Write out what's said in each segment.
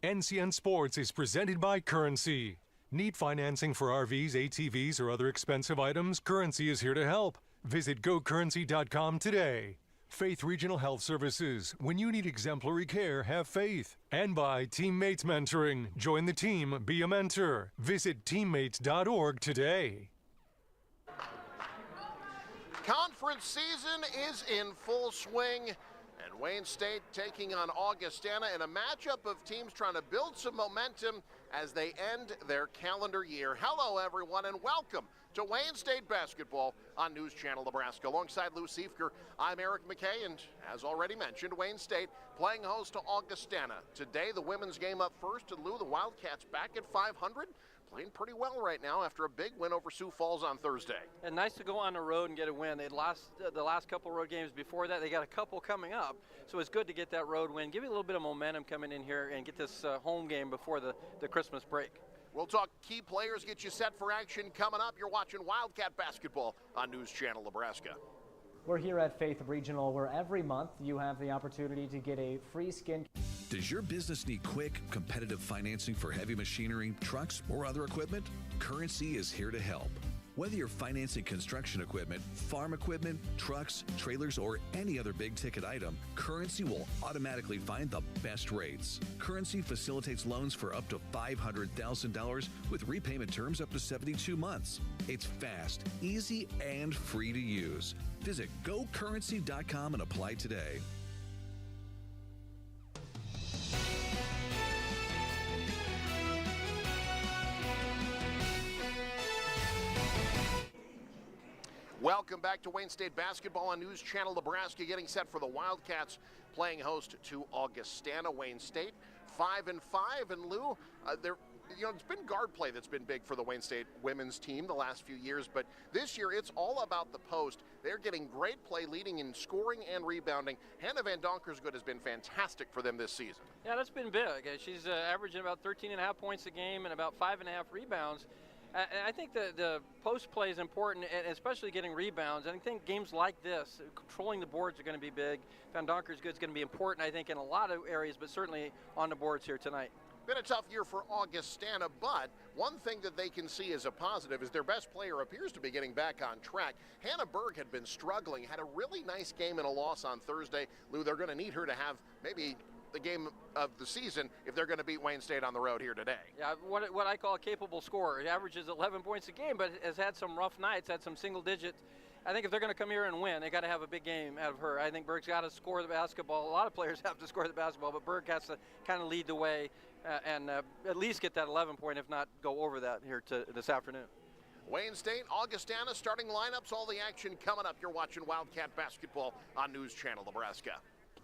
NCN Sports is presented by Currency. Need financing for RVs, ATVs, or other expensive items? Currency is here to help. Visit gocurrency.com today. Faith Regional Health Services. When you need exemplary care, have faith. And by Teammates Mentoring. Join the team, be a mentor. Visit teammates.org today. Conference season is in full swing, and Wayne State taking on Augustana in a matchup of teams trying to build some momentum as they end their calendar year. Hello, everyone, and welcome to Wayne State basketball on News Channel Nebraska. Alongside Lou Siefker, I'm Eric McKay, and as already mentioned, Wayne State playing host to Augustana. Today, the women's game up first, and Lou, the Wildcats back at 500. Playing pretty well right now after a big win over Sioux Falls on Thursday. And nice to go on the road and get a win. They'd lost the last couple road games before that. They got a couple coming up, so it's good to get that road win. Give you a little bit of momentum coming in here and get this home game before the Christmas break. We'll talk key players, get you set for action coming up. You're watching Wildcat basketball on News Channel Nebraska. We're here at Faith Regional, where every month you have the opportunity to get a free skin. Does your business need quick, competitive financing for heavy machinery, trucks, or other equipment? Currency is here to help. Whether you're financing construction equipment, farm equipment, trucks, trailers, or any other big-ticket item, Currency will automatically find the best rates. Currency facilitates loans for up to $500,000 with repayment terms up to 72 months. It's fast, easy, and free to use. Visit gocurrency.com and apply today. Welcome back to Wayne State basketball on News Channel Nebraska, getting set for the Wildcats playing host to Augustana. Wayne State 5-5, and Lou, it's been guard play that's been big for the Wayne State women's team the last few years, but this year it's all about the post. They're getting great play, leading in scoring and rebounding. Hannah Van Donkersgoed has been fantastic for them this season. Yeah, that's been big. She's averaging about 13.5 points a game and about 5.5 rebounds. And I think the post play is important, and especially getting rebounds. And I think games like this, controlling the boards are going to be big. Van Donkersgoed is going to be important, I think, in a lot of areas, but certainly on the boards here tonight. Been a tough year for Augustana, but one thing that they can see as a positive is their best player appears to be getting back on track. Hannah Berg had been struggling, had a really nice game in a loss on Thursday. Lou, they're going to need her to have maybe the game of the season if they're going to beat Wayne State on the road here today. Yeah, what I call a capable scorer. He averages 11 points a game, but has had some rough nights, had some single digit. I think if they're going to come here and win, they got to have a big game out of her. I think Berg's got to score the basketball. A lot of players have to score the basketball, but Berg has to kind of lead the way and at least get that 11 point, if not go over that here this afternoon. Wayne State, Augustana, starting lineups, all the action coming up. You're watching Wildcat basketball on News Channel Nebraska.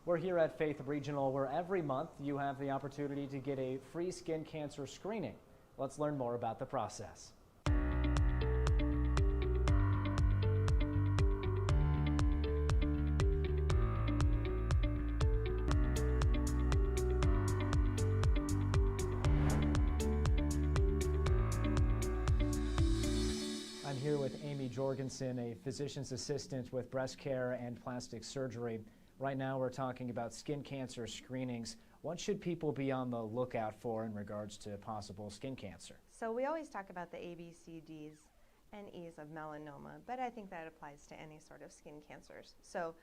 We're here at Faith Regional, where every month you have the opportunity to get a free skin cancer screening. Let's learn more about the process. I'm here with Amy Jorgensen, a physician's assistant with breast care and plastic surgery. Right now we're talking about skin cancer screenings. What should people be on the lookout for in regards to possible skin cancer? So we always talk about the A, B, C, Ds, and E's of melanoma, but I think that applies to any sort of skin cancers. So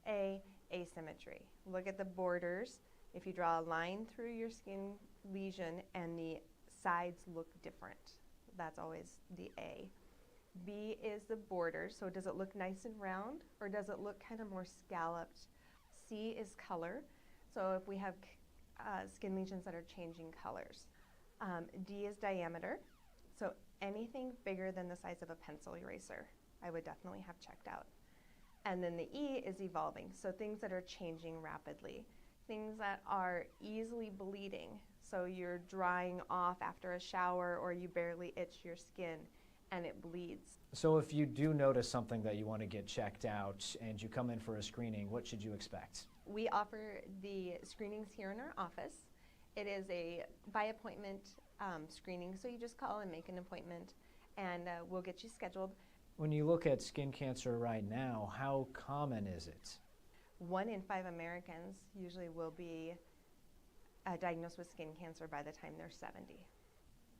A, asymmetry. Look at the borders. If you draw a line through your skin lesion and the sides look different, that's always the A. B is the border, so does it look nice and round, or does it look kind of more scalloped? C is color, so if we have skin lesions that are changing colors. D is diameter, so anything bigger than the size of a pencil eraser, I would definitely have checked out. And then the E is evolving, so things that are changing rapidly. Things that are easily bleeding, so you're drying off after a shower or you barely itch your skin and it bleeds. So if you do notice something that you want to get checked out and you come in for a screening, what should you expect? We offer the screenings here in our office. It is a by appointment screening, so you just call and make an appointment and we'll get you scheduled. When you look at skin cancer right now, how common is it? 1 in 5 Americans usually will be diagnosed with skin cancer by the time they're 70.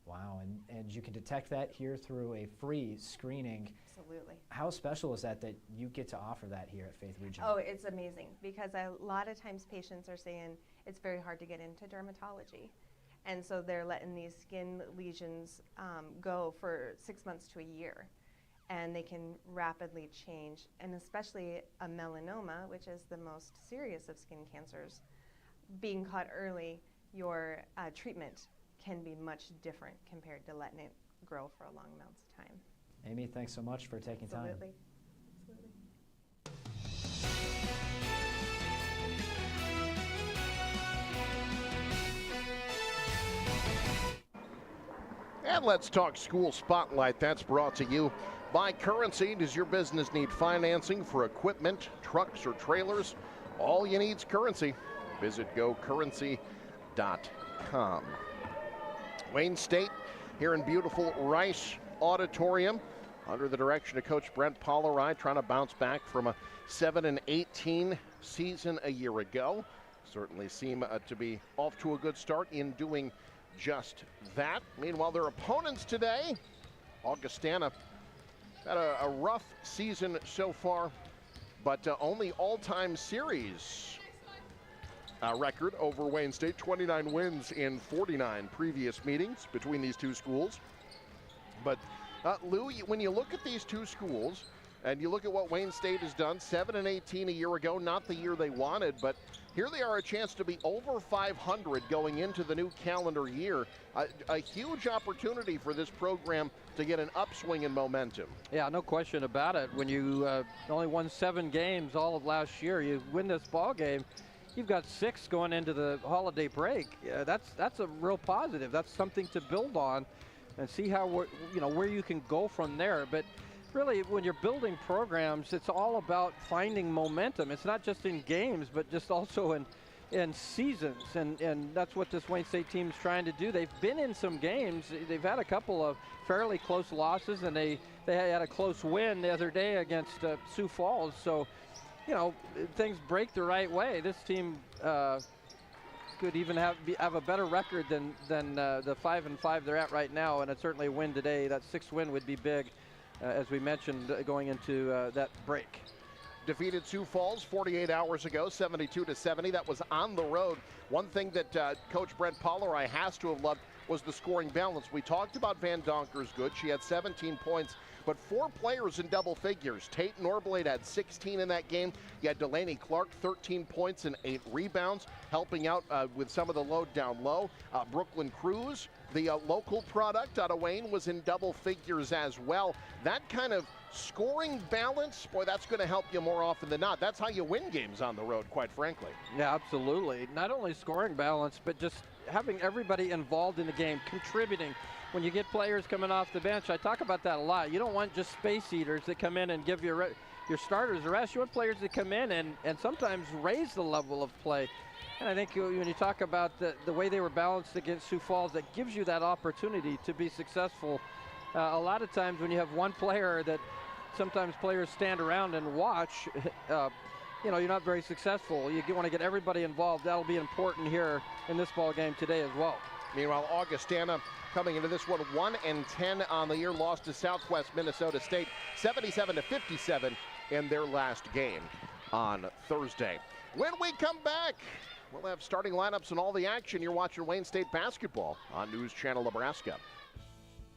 Wow, and you can detect that here through a free screening. Absolutely. How special is that you get to offer that here at Faith Regional? Oh, it's amazing, because a lot of times patients are saying it's very hard to get into dermatology. And so they're letting these skin lesions go for 6 months to a year. And they can rapidly change, and especially a melanoma, which is the most serious of skin cancers. Being caught early, your treatment can be much different compared to letting it grow for a long amounts of time. Amy, thanks so much for taking time. Absolutely. And let's talk School Spotlight. That's brought to you by Currency. Does your business need financing for equipment, trucks, or trailers? All you need is Currency. Visit gocurrency.com. Wayne State here in beautiful Rice Auditorium under the direction of Coach Brent Pollari, trying to bounce back from a 7-18 season a year ago. Certainly seem to be off to a good start in doing just that. Meanwhile, their opponents today, Augustana, had a rough season so far, but only all-time series record over Wayne State, 29 wins in 49 previous meetings between these two schools. But Lou, when you look at these two schools and you look at what Wayne State has done, 7-18 a year ago, not the year they wanted, but here they are, a chance to be over 500 going into the new calendar year. A huge opportunity for this program to get an upswing in momentum. Yeah, no question about it. When you only won 7 games all of last year, you win this ball game, you've got 6 going into the holiday break. That's a real positive. That's something to build on and see how where you can go from there. But really, when you're building programs, it's all about finding momentum. It's not just in games, but just also in seasons. And that's what this Wayne State team's trying to do. They've been in some games. They've had a couple of fairly close losses, and they had a close win the other day against Sioux Falls. So, things break the right way. This team could even have a better record than the 5-5 they're at right now, and it's certainly a win today. That 6th win would be big, as we mentioned, going into that break. Defeated Sioux Falls 48 hours ago, 72-70. That was on the road. One thing that Coach Brent Pollari has to have loved was the scoring balance. We talked about Van Donker's good. She had 17 points, but 4 players in double figures. Tate Norblade had 16 in that game. You had Delaney Clark, 13 points and 8 rebounds, helping out with some of the load down low. Brooklyn Cruz, the local product out of Wayne, was in double figures as well. That kind of scoring balance, boy, that's going to help you more often than not. That's how you win games on the road, quite frankly. Yeah, absolutely. Not only scoring balance, but just having everybody involved in the game, contributing. When you get players coming off the bench, I talk about that a lot. You don't want just space eaters that come in and give your starters a rest. You want players that come in and sometimes raise the level of play. And I think when you talk about the way they were balanced against Sioux Falls, that gives you that opportunity to be successful. A lot of times when you have one player that sometimes players stand around and watch, you're not very successful. You want to get everybody involved. That'll be important here in this ball game today as well. Meanwhile, Augustana coming into this one 1-10 on the year, lost to Southwest Minnesota State 77-57 in their last game on Thursday. When we come back, we'll have starting lineups and all the action. You're watching Wayne State basketball on News Channel Nebraska.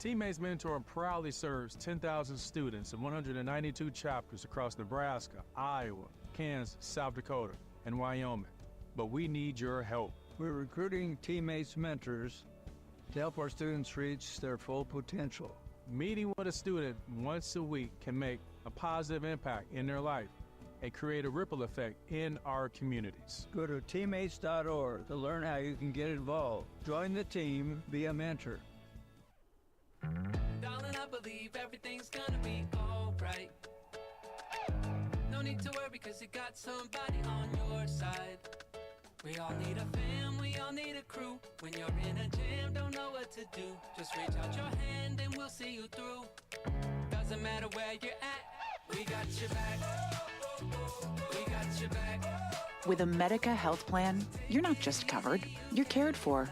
Teammates Mentoring proudly serves 10,000 students in 192 chapters across Nebraska, Iowa, Kansas, South Dakota, and Wyoming. But we need your help. We're recruiting Teammates Mentors to help our students reach their full potential. Meeting with a student once a week can make a positive impact in their life and create a ripple effect in our communities. Go to teammates.org to learn how you can get involved. Join the team, be a mentor. Darling, I believe everything's gonna be alright. No need to worry because you got somebody on your side. We all need a fam, we all need a crew. When you're in a jam, don't know what to do, just reach out your hand and we'll see you through. Doesn't matter where you're at, we got your back. We got your back. With a Medica health plan, you're not just covered, you're cared for.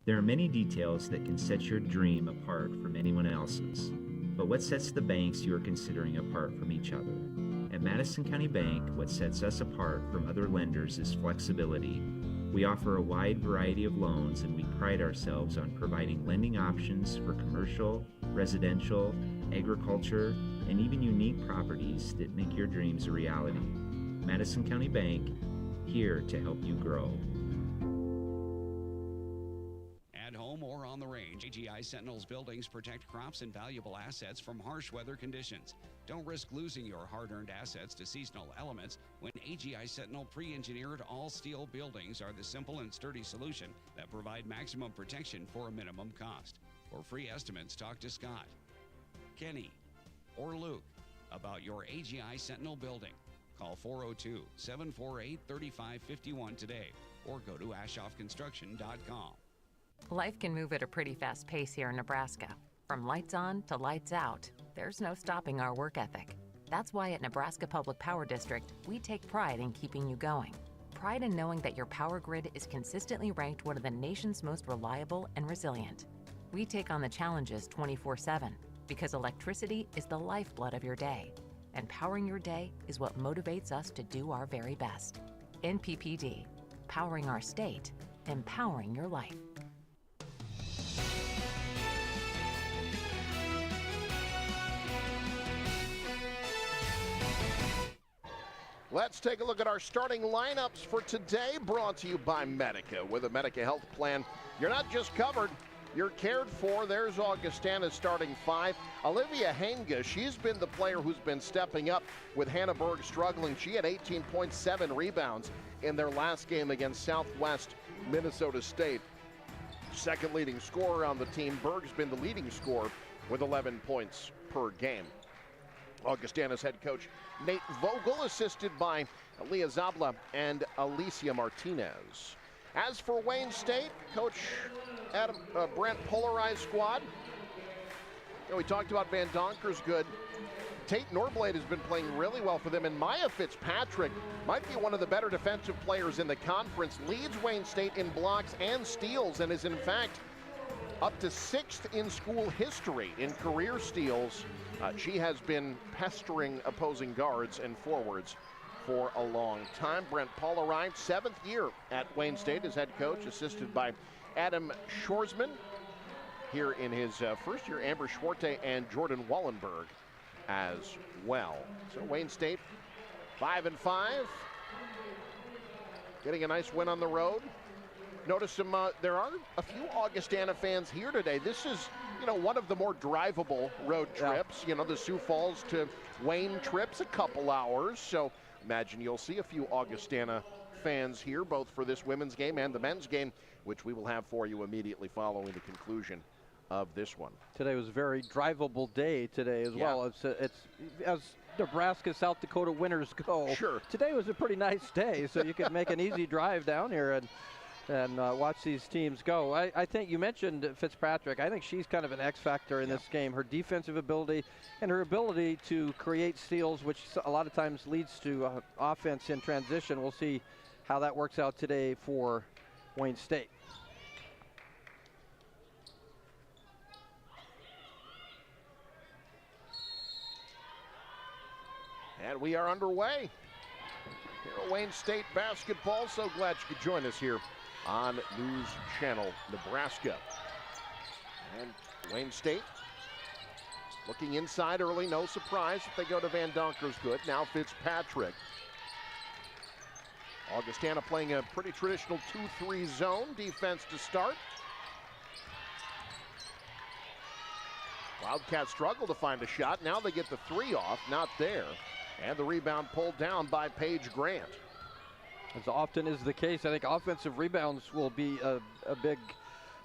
There are many details that can set your dream apart from anyone else's. But what sets the banks you are considering apart from each other? At Madison County Bank, what sets us apart from other lenders is flexibility. We offer a wide variety of loans, and we pride ourselves on providing lending options for commercial, residential, agriculture, and even unique properties that make your dreams a reality. Madison County Bank, here to help you grow. At home or on the range, AGI Sentinel's buildings protect crops and valuable assets from harsh weather conditions. Don't risk losing your hard-earned assets to seasonal elements when AGI Sentinel pre-engineered all-steel buildings are the simple and sturdy solution that provide maximum protection for a minimum cost. For free estimates, talk to Scott, Kenny, or Luke about your AGI Sentinel building. Call 402-748-3551 today or go to ashoffconstruction.com. Life can move at a pretty fast pace here in Nebraska. From lights on to lights out, there's no stopping our work ethic. That's why at Nebraska Public Power District, we take pride in keeping you going. Pride in knowing that your power grid is consistently ranked one of the nation's most reliable and resilient. We take on the challenges 24/7 because electricity is the lifeblood of your day, and powering your day is what motivates us to do our very best. NPPD, powering our state, empowering your life. Let's take a look at our starting lineups for today, brought to you by Medica. With a Medica health plan, you're not just covered, you're cared for. There's Augustana's starting five. Olivia Henga, she's been the player who's been stepping up with Hannah Berg struggling. She had 18.7 rebounds in their last game against Southwest Minnesota State. Second leading scorer on the team. Berg's been the leading scorer with 11 points per game. Augustana's head coach Nate Vogel, assisted by Leah Zabla and Alicia Martinez. As for Wayne State, Coach Brent polarized squad. We talked about Van Donkersgood. Tate Norblade has been playing really well for them, and Maya Fitzpatrick might be one of the better defensive players in the conference. Leads Wayne State in blocks and steals, and is in fact up to 6th in school history in career steals. She has been pestering opposing guards and forwards for a long time. Brent Paul arrived 7th year at Wayne State as head coach, assisted by Adam Shorsman. Here in his first year, Amber Schwarte and Jordan Wallenberg as well. So Wayne State 5-5, getting a nice win on the road. Notice there are a few Augustana fans here today. This is, one of the more drivable road trips. The Sioux Falls to Wayne trip's a couple hours. So imagine you'll see a few Augustana fans here, both for this women's game and the men's game, which we will have for you immediately following the conclusion of this one. Today was a very drivable day today as well. It's as Nebraska, South Dakota winners go. Sure. Today was a pretty nice day, so you could make an easy drive down here and watch these teams go. I think you mentioned Fitzpatrick. I think she's kind of an X factor in this game. Her defensive ability and her ability to create steals, which a lot of times leads to offense in transition. We'll see how that works out today for Wayne State. And we are underway here at Wayne State basketball. So glad you could join us here on News Channel Nebraska. And Wayne State looking inside early, no surprise if they go to Van Donkersgood. Now Fitzpatrick. Augustana playing a pretty traditional 2-3 zone defense to start. Wildcats struggle to find a shot. Now they get the three off, not there. And the rebound pulled down by Paige Grant. As often is the case, I think offensive rebounds will be a big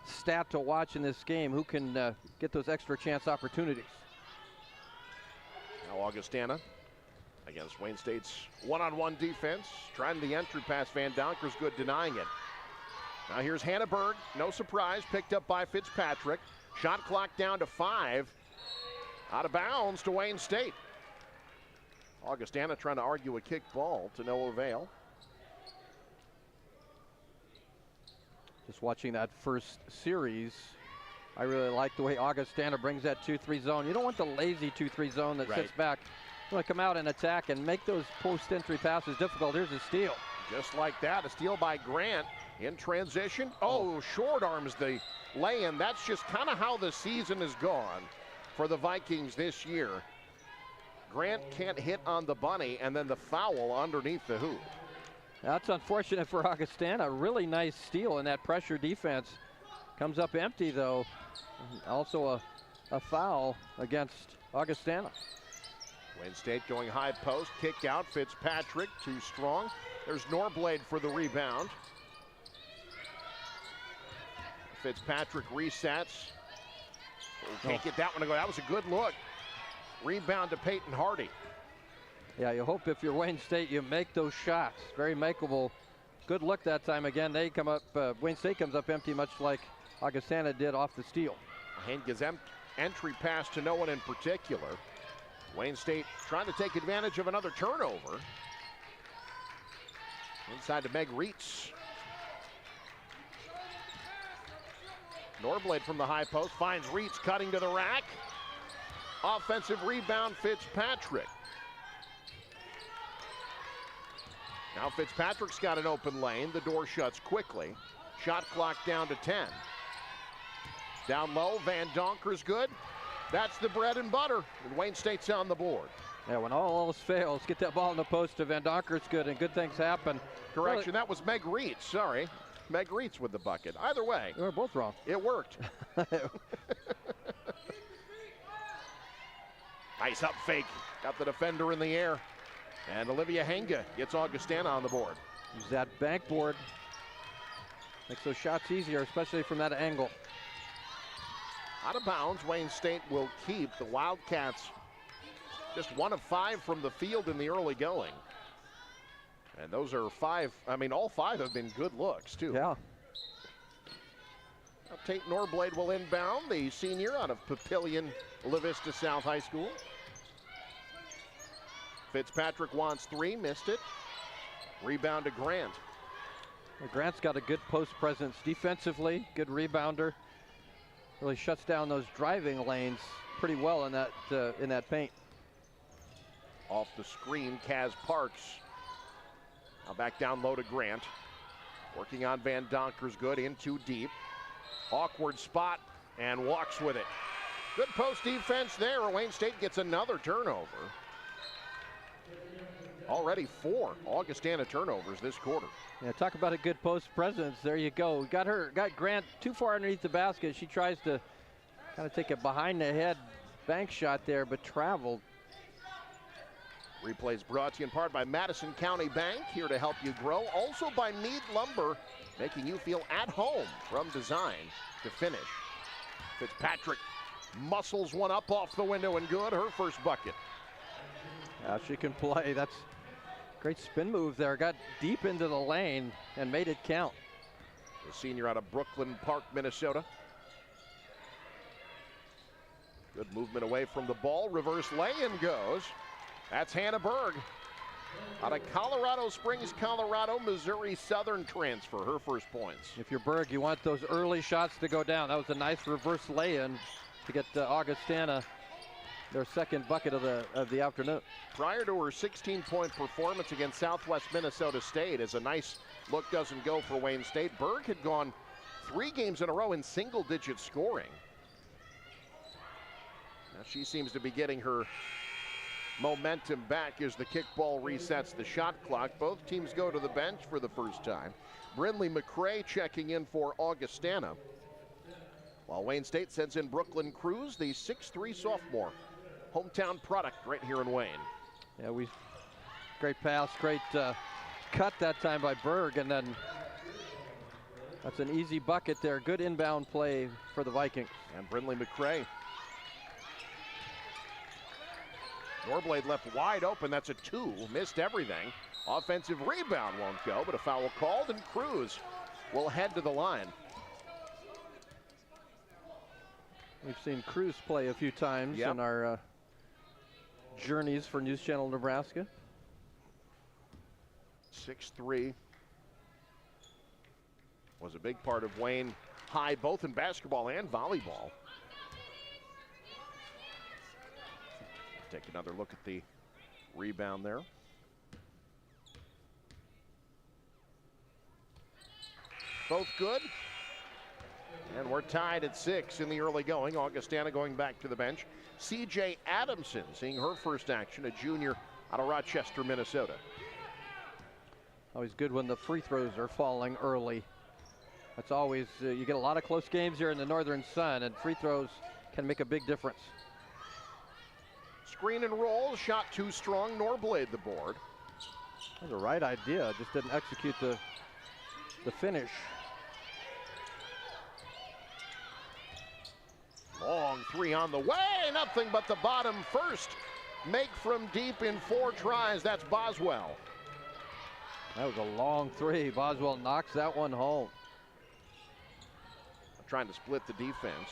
stat to watch in this game. Who can get those extra chance opportunities? Now Augustana against Wayne State's one-on-one defense. Trying the entry pass, Van Donkersgood denying it. Now here's Hannah Berg, no surprise, picked up by Fitzpatrick. Shot clock down to 5. Out of bounds to Wayne State. Augustana trying to argue a kick ball to no avail. Just watching that first series, I really like the way Augustana brings that 2-3 zone. You don't want the lazy 2-3 zone that sits back. You want to come out and attack and make those post-entry passes difficult. Here's a steal. Just like that, a steal by Grant in transition. Oh, short arms the lay-in. That's just kind of how the season has gone for the Vikings this year. Grant can't hit on the bunny, and then the foul underneath the hoop. That's unfortunate for Augustana. Really nice steal in that pressure defense. Comes up empty, though. Also a foul against Augustana. Wayne State going high post, kick out. Fitzpatrick too strong. There's Norblade for the rebound. Fitzpatrick resets. Can't get that one to go. That was a good look. Rebound to Peyton Hardy. Yeah, you hope if you're Wayne State, you make those shots. Very makeable. Good look that time again. They come up, Wayne State comes up empty, much like Augustana did off the steal. Henge's entry pass to no one in particular. Wayne State trying to take advantage of another turnover. Inside to Meg Reitz. Norblade from the high post finds Reitz cutting to the rack. Offensive rebound, Fitzpatrick. Now Fitzpatrick's got an open lane. The door shuts quickly. Shot clock down to 10. Down low, Van Donker's good. That's the bread and butter. And Wayne State's on the board. Yeah, when all else fails, get that ball in the post to Van Donker's good, and good things happen. Correction, that was Meg Reitz, sorry. Meg Reitz with the bucket. Either way. They were both wrong. It worked. Nice up fake. Got the defender in the air. And Olivia Henge gets Augustana on the board. Use that bank board. Makes those shots easier, especially from that angle. Out of bounds, Wayne State will keep. The Wildcats just 1 of 5 from the field in the early going. And those are 5, I mean, all 5 have been good looks, too. Yeah. Now, Tate Norblade will inbound, the senior out of Papillion La Vista South High School. Fitzpatrick wants 3, missed it. Rebound to Grant. Well, Grant's got a good post presence defensively, good rebounder. Really shuts down those driving lanes pretty well in that paint. Off the screen, Kaz Parks. Now back down low to Grant. Working on Van Donker's good, in too deep. Awkward spot and walks with it. Good post defense there. Wayne State gets another turnover. Already 4 Augustana turnovers this quarter. Yeah, talk about a good post presence. There you go. Got Grant too far underneath the basket. She tries to kind of take a behind the head bank shot there, but traveled. Replays brought to you in part by Madison County Bank, here to help you grow. Also by Mead Lumber, making you feel at home from design to finish. Fitzpatrick muscles one up off the window and good. Her first bucket. Yeah, she can play. That's great spin move there. Got deep into the lane and made it count. The senior out of Brooklyn Park, Minnesota. Good movement away from the ball. Reverse lay-in goes. That's Hannah Berg. Out of Colorado Springs, Colorado, Missouri Southern transfer. Her first points. If you're Berg, you want those early shots to go down. That was a nice reverse lay-in to get Augustana their second bucket of the afternoon. Prior to her 16-point performance against Southwest Minnesota State, as a nice look doesn't go for Wayne State, Berg had gone 3 games in a row in single-digit scoring. Now she seems to be getting her momentum back as the kickball resets the shot clock. Both teams go to the bench for the first time. Brinley McCray checking in for Augustana, while Wayne State sends in Brooklyn Cruz, the 6'3" sophomore. Hometown product right here in Wayne. Yeah, great pass, great cut that time by Berg, and then that's an easy bucket there. Good inbound play for the Vikings. And Brinley McCray. Norblade left wide open, that's a 2, missed everything. Offensive rebound won't go, but a foul called, and Cruz will head to the line. We've seen Cruz play a few times in our journeys for News Channel Nebraska. 6'3". Was a big part of Wayne High, both in basketball and volleyball. Take another look at the rebound there. Both good. And we're tied at 6 in the early going. Augustana going back to the bench. C.J. Adamson seeing her first action, a junior out of Rochester, Minnesota. Always good when the free throws are falling early. That's always, you get a lot of close games here in the Northern Sun, and free throws can make a big difference. Screen and roll, shot too strong, nor blade the board. That was the right idea, just didn't execute the finish. Long three on the way, nothing but the bottom first. Make from deep in 4 tries, that's Boswell. That was a long three. Boswell knocks that one home. Trying to split the defense.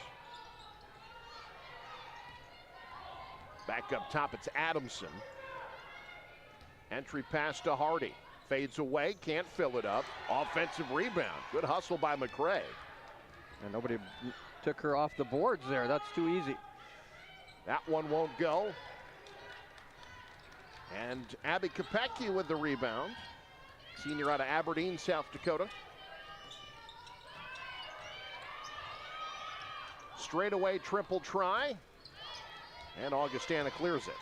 Back up top, it's Adamson. Entry pass to Hardy. Fades away, can't fill it up. Offensive rebound. Good hustle by McCray. And nobody took her off the boards there. That's too easy. That one won't go. And Abby Kopecki with the rebound. Senior out of Aberdeen, South Dakota. Straightaway triple try. And Augustana clears it.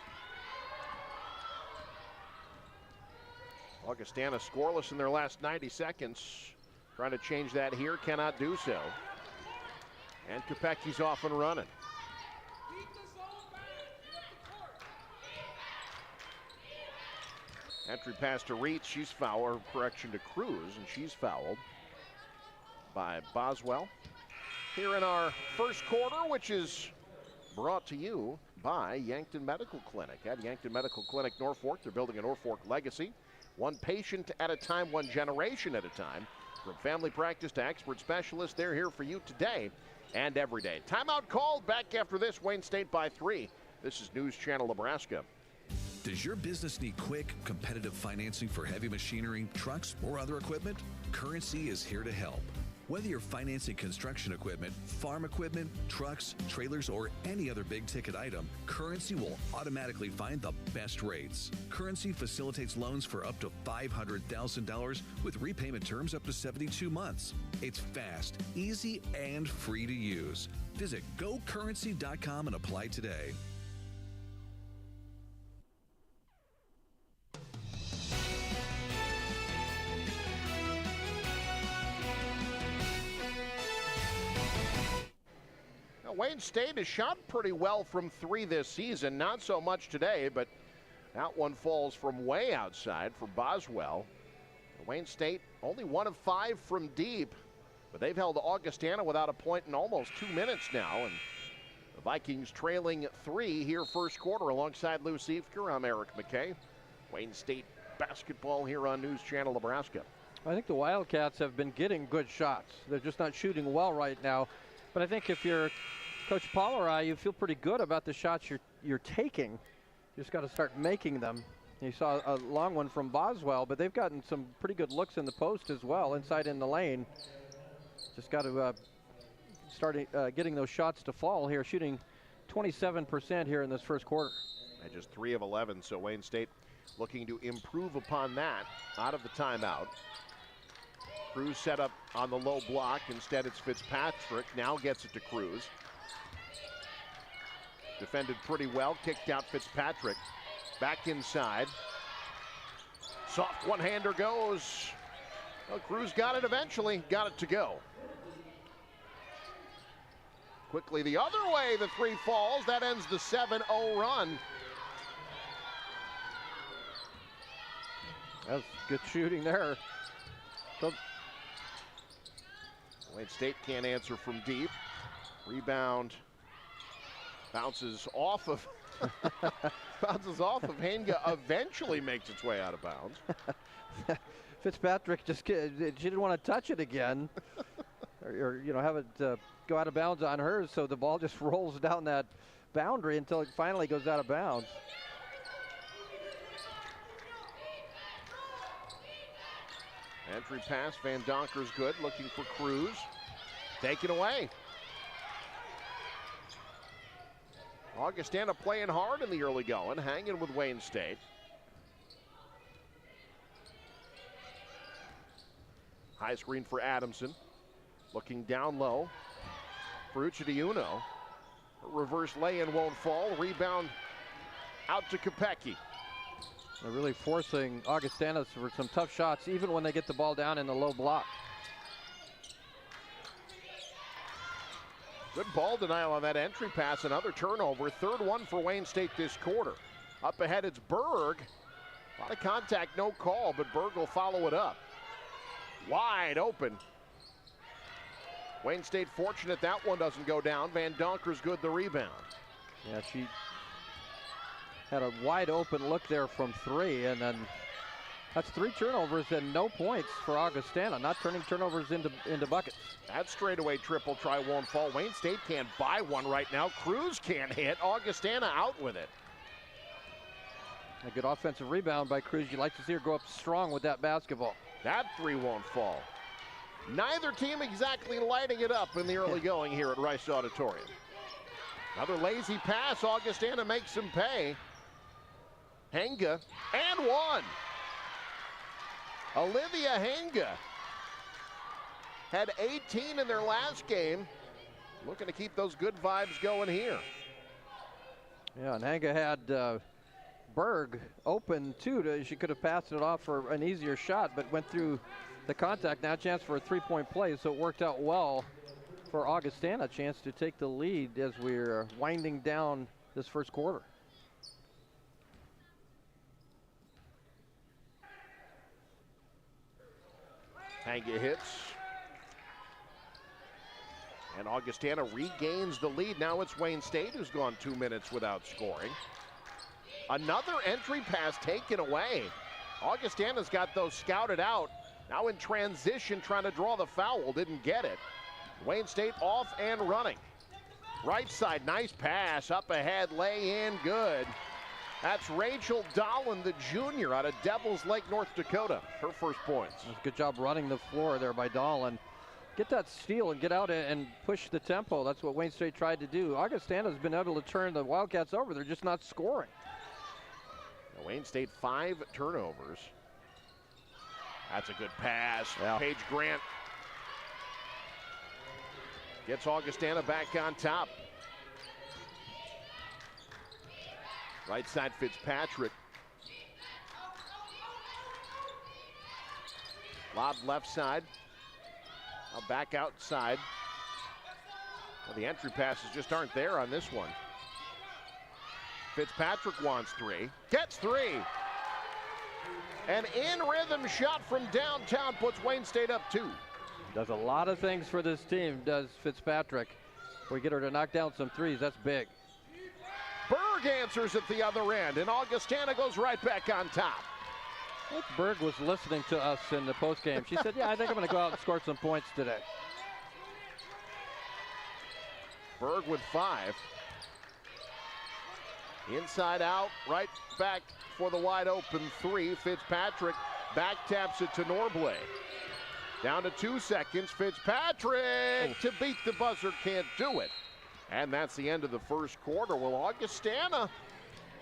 Augustana scoreless in their last 90 seconds. Trying to change that here, cannot do so. And Kopecki's off and running. Entry pass to Reitz, she's fouled, or correction to Cruz, and she's fouled by Boswell. Here in our first quarter, which is brought to you by Yankton Medical Clinic. At Yankton Medical Clinic Norfolk, they're building a Norfolk legacy. One patient at a time, one generation at a time. From family practice to expert specialists, they're here for you today and every day. Timeout called. Back after this, Wayne State by 3. This is News Channel Nebraska. Does your business need quick, competitive financing for heavy machinery, trucks, or other equipment? Currency is here to help. Whether you're financing construction equipment, farm equipment, trucks, trailers, or any other big-ticket item, Currency will automatically find the best rates. Currency facilitates loans for up to $500,000 with repayment terms up to 72 months. It's fast, easy, and free to use. Visit gocurrency.com and apply today. Wayne State has shot pretty well from 3 this season. Not so much today, but that one falls from way outside for Boswell. Wayne State only 1 of 5 from deep, but they've held Augustana without a point in almost 2 minutes now. And the Vikings trailing 3 here first quarter alongside Lou Siefker. I'm Eric McKay. Wayne State basketball here on News Channel Nebraska. I think the Wildcats have been getting good shots. They're just not shooting well right now. But I think if you're Coach Pomeroy, you feel pretty good about the shots you're taking. You just got to start making them. You saw a long one from Boswell, but they've gotten some pretty good looks in the post as well, inside in the lane. Just got to start getting those shots to fall here, shooting 27% here in this first quarter. And just 3 of 11, so Wayne State looking to improve upon that out of the timeout. Cruz set up on the low block. Instead, it's Fitzpatrick. Now gets it to Cruz. Defended pretty well. Kicked out Fitzpatrick. Back inside. Soft one-hander goes. Well, Cruz got it eventually. Got it to go. Quickly the other way. The 3 falls. That ends the 7-0 run. That's good shooting there. So Wayne State can't answer from deep. Rebound bounces off of Hanga, eventually makes its way out of bounds. Fitzpatrick she didn't want to touch it again, or have it go out of bounds on her. So the ball just rolls down that boundary until it finally goes out of bounds. Entry pass, Van Donker's good, looking for Cruz. Taken away. Augustana playing hard in the early going, hanging with Wayne State. High screen for Adamson. Looking down low. Ferrucci to Uno. Reverse lay-in won't fall. Rebound out to Kopecky. They're really forcing Augustana for some tough shots, even when they get the ball down in the low block. Good ball denial on that entry pass. Another turnover. Third one for Wayne State this quarter. Up ahead, it's Berg. A lot of contact, no call, but Berg will follow it up. Wide open. Wayne State fortunate that one doesn't go down. Van Donker's good the rebound. Yeah, she had a wide open look there from three, and then that's 3 turnovers and no points for Augustana, not turning turnovers into buckets. That straightaway triple try won't fall. Wayne State can't buy one right now. Cruz can't hit. Augustana out with it. A good offensive rebound by Cruz. You'd like to see her go up strong with that basketball. That 3 won't fall. Neither team exactly lighting it up in the early going here at Rice Auditorium. Another lazy pass. Augustana makes them pay. Henga, and one. Olivia Henga had 18 in their last game. Looking to keep those good vibes going here. Yeah, and Henga had Berg open too. She could have passed it off for an easier shot, but went through the contact. Now a chance for a 3-point play, so it worked out well for Augustana. A chance to take the lead as we're winding down this first quarter. Henga hits. And Augustana regains the lead. Now it's Wayne State who's gone 2 minutes without scoring. Another entry pass taken away. Augustana's got those scouted out. Now in transition, trying to draw the foul, didn't get it. Wayne State off and running. Right side, nice pass, up ahead, lay in, good. That's Rachel Dolan, the junior, out of Devils Lake, North Dakota. Her first points. Good job running the floor there by Dolan. Get that steal and get out and push the tempo. That's what Wayne State tried to do. Augustana's been able to turn the Wildcats over. They're just not scoring. Now Wayne State 5 turnovers. That's a good pass. Yeah. Paige Grant gets Augustana back on top. Right side, Fitzpatrick. Lob left side. Now back outside. Well, the entry passes just aren't there on this one. Fitzpatrick wants 3. Gets 3. An in-rhythm shot from downtown puts Wayne State up 2. Does a lot of things for this team, does Fitzpatrick. If we get her to knock down some threes, that's big. Berg answers at the other end, and Augustana goes right back on top. I think Berg was listening to us in the postgame. She said, yeah, I think I'm going to go out and score some points today. Berg with 5. Inside out, right back for the wide open 3. Fitzpatrick back taps it to Norblay. Down to 2 seconds. Fitzpatrick to beat the buzzer, can't do it. And that's the end of the first quarter. Well, Augustana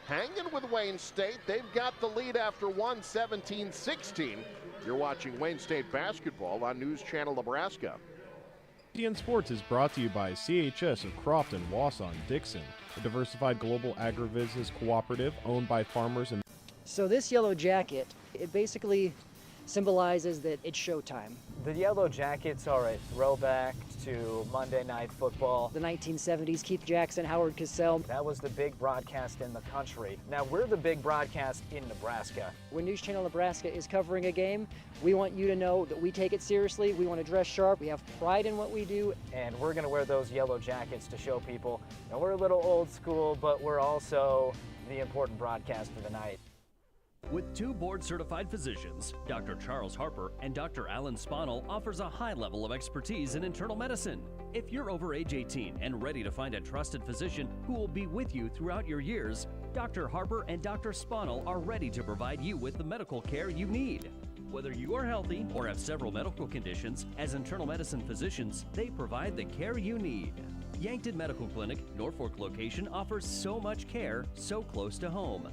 hanging with Wayne State. They've got the lead after 1, 17-16. You're watching Wayne State basketball on News Channel Nebraska. DN Sports is brought to you by CHS of Crofton, Wausau, Dixon, a diversified global agribusiness cooperative owned by farmers and... So this yellow jacket, it basically symbolizes that it's showtime. The Yellow Jackets are a throwback to Monday Night Football. The 1970s, Keith Jackson, Howard Cosell. That was the big broadcast in the country. Now we're the big broadcast in Nebraska. When News Channel Nebraska is covering a game, we want you to know that we take it seriously. We want to dress sharp. We have pride in what we do. And we're going to wear those yellow jackets to show people, you know, we're a little old school, but we're also the important broadcast of the night. With 2 board-certified physicians, Dr. Charles Harper and Dr. Alan Spanel offers a high level of expertise in internal medicine. If you're over age 18 and ready to find a trusted physician who will be with you throughout your years, Dr. Harper and Dr. Spanel are ready to provide you with the medical care you need. Whether you are healthy or have several medical conditions, as internal medicine physicians, they provide the care you need. Yankton Medical Clinic, Norfolk location offers so much care so close to home.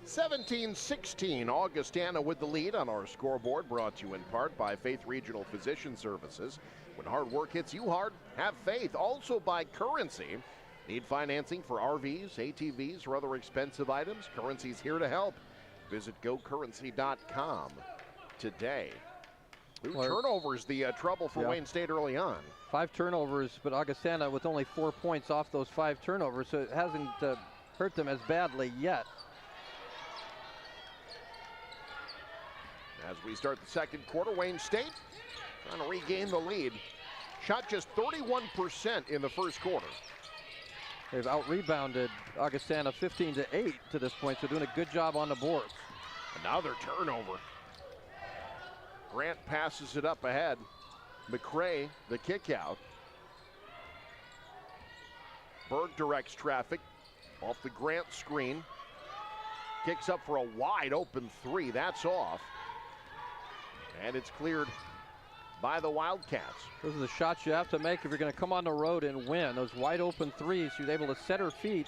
(17-16), Augustana with the lead on our scoreboard, brought to you in part by Faith Regional Physician Services. When hard work hits you hard, have faith. Also by Currency. Need financing for RVs, ATVs, or other expensive items? Currency's here to help. Visit gocurrency.com today. Turnovers, the trouble for Wayne State early on. 5 turnovers, but Augustana with only 4 points off those 5 turnovers, so it hasn't hurt them as badly yet. As we start the second quarter, Wayne State trying to regain the lead. Shot just 31% in the first quarter. They've out-rebounded Augustana 15-8 to this point, so doing a good job on the boards. Another turnover. Grant passes it up ahead. McCray, the kick out. Berg directs traffic off the Grant screen. Kicks up for a wide open 3. That's off. And it's cleared by the Wildcats. Those are the shots you have to make if you're going to come on the road and win. Those wide open threes, she was able to set her feet,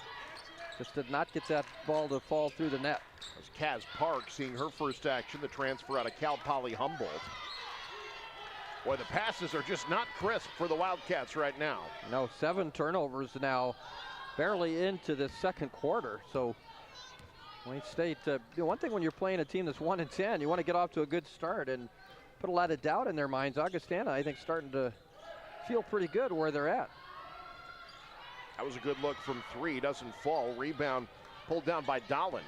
just did not get that ball to fall through the net. As Kaz Park seeing her first action, the transfer out of Cal Poly Humboldt. Boy, the passes are just not crisp for the Wildcats right now. No, 7 turnovers now, barely into the second quarter. So Wayne State, one thing when you're playing a team that's 1-10, you want to get off to a good start and put a lot of doubt in their minds. Augustana, I think, starting to feel pretty good where they're at. That was a good look from 3, doesn't fall. Rebound pulled down by Dolland.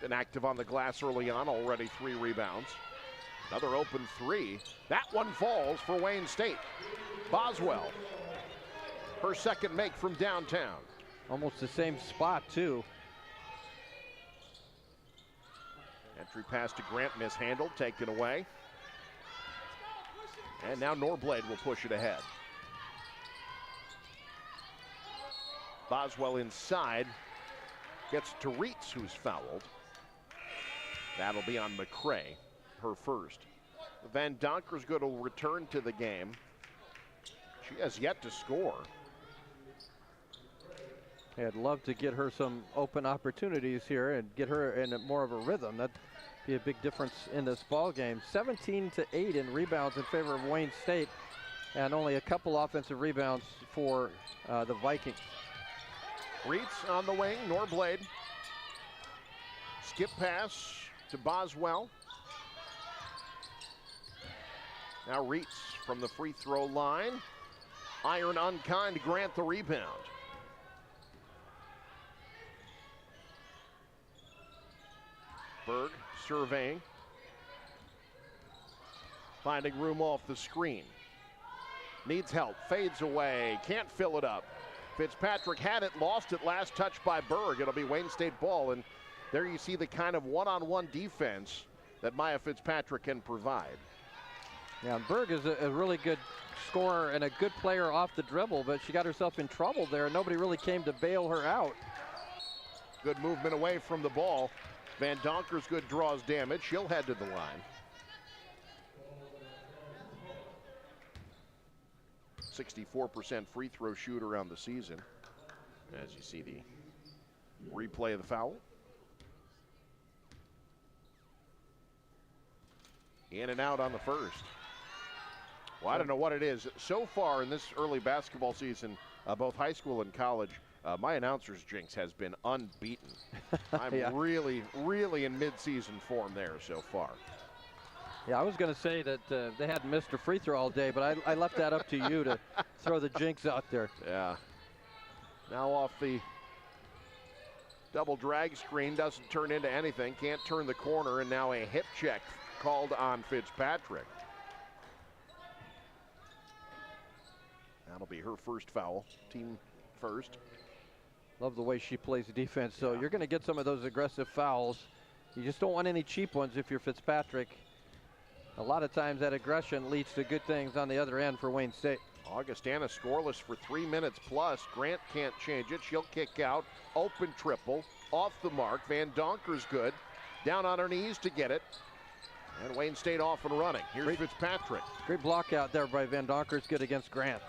Been active on the glass early on, already 3 rebounds. Another open 3. That one falls for Wayne State. Boswell, her second make from downtown. Almost the same spot, too. Entry pass to Grant mishandled, taken away. And now Norblade will push it ahead. Boswell inside, gets to Reitz, who's fouled. That'll be on McCray, her first. Van Donkersgood will return to the game. She has yet to score. I'd love to get her some open opportunities here and get her in more of a rhythm. That'd be a big difference in this ball game. 17-8 in rebounds in favor of Wayne State, and only a couple offensive rebounds for the Vikings. Reitz on the wing, Norblade. Skip pass to Boswell. Now Reitz from the free throw line. Iron unkind, Grant the rebound. Berg surveying. Finding room off the screen. Needs help, fades away, can't fill it up. Fitzpatrick had it, lost it, last touch by Berg. It'll be Wayne State ball, and there you see the kind of one-on-one defense that Maya Fitzpatrick can provide. Yeah, Berg is a really good scorer and a good player off the dribble, but she got herself in trouble there. Nobody really came to bail her out. Good movement away from the ball. Van Donkersgood draws damage. She'll head to the line. 64% free throw shooter on the season. As you see the replay of the foul. In and out on the first. Well, I don't know what it is. So far in this early basketball season, both high school and college, my announcer's jinx has been unbeaten. I'm really, really in mid-season form there so far. Yeah, I was going to say that they hadn't missed a free throw all day, but I left that up to you to throw the jinx out there. Yeah. Now off the double drag screen, doesn't turn into anything, can't turn the corner, and now a hip check called on Fitzpatrick. That'll be her first foul, team first. Love the way she plays defense. So you're going to get some of those aggressive fouls. You just don't want any cheap ones if you're Fitzpatrick. A lot of times that aggression leads to good things on the other end for Wayne State. Augustana scoreless for 3 minutes plus. Grant can't change it. She'll kick out. Open triple. Off the mark. Van Donker's good. Down on her knees to get it. And Wayne State off and running. Here's Fitzpatrick. Great block out there by Van Donker's good against Grant.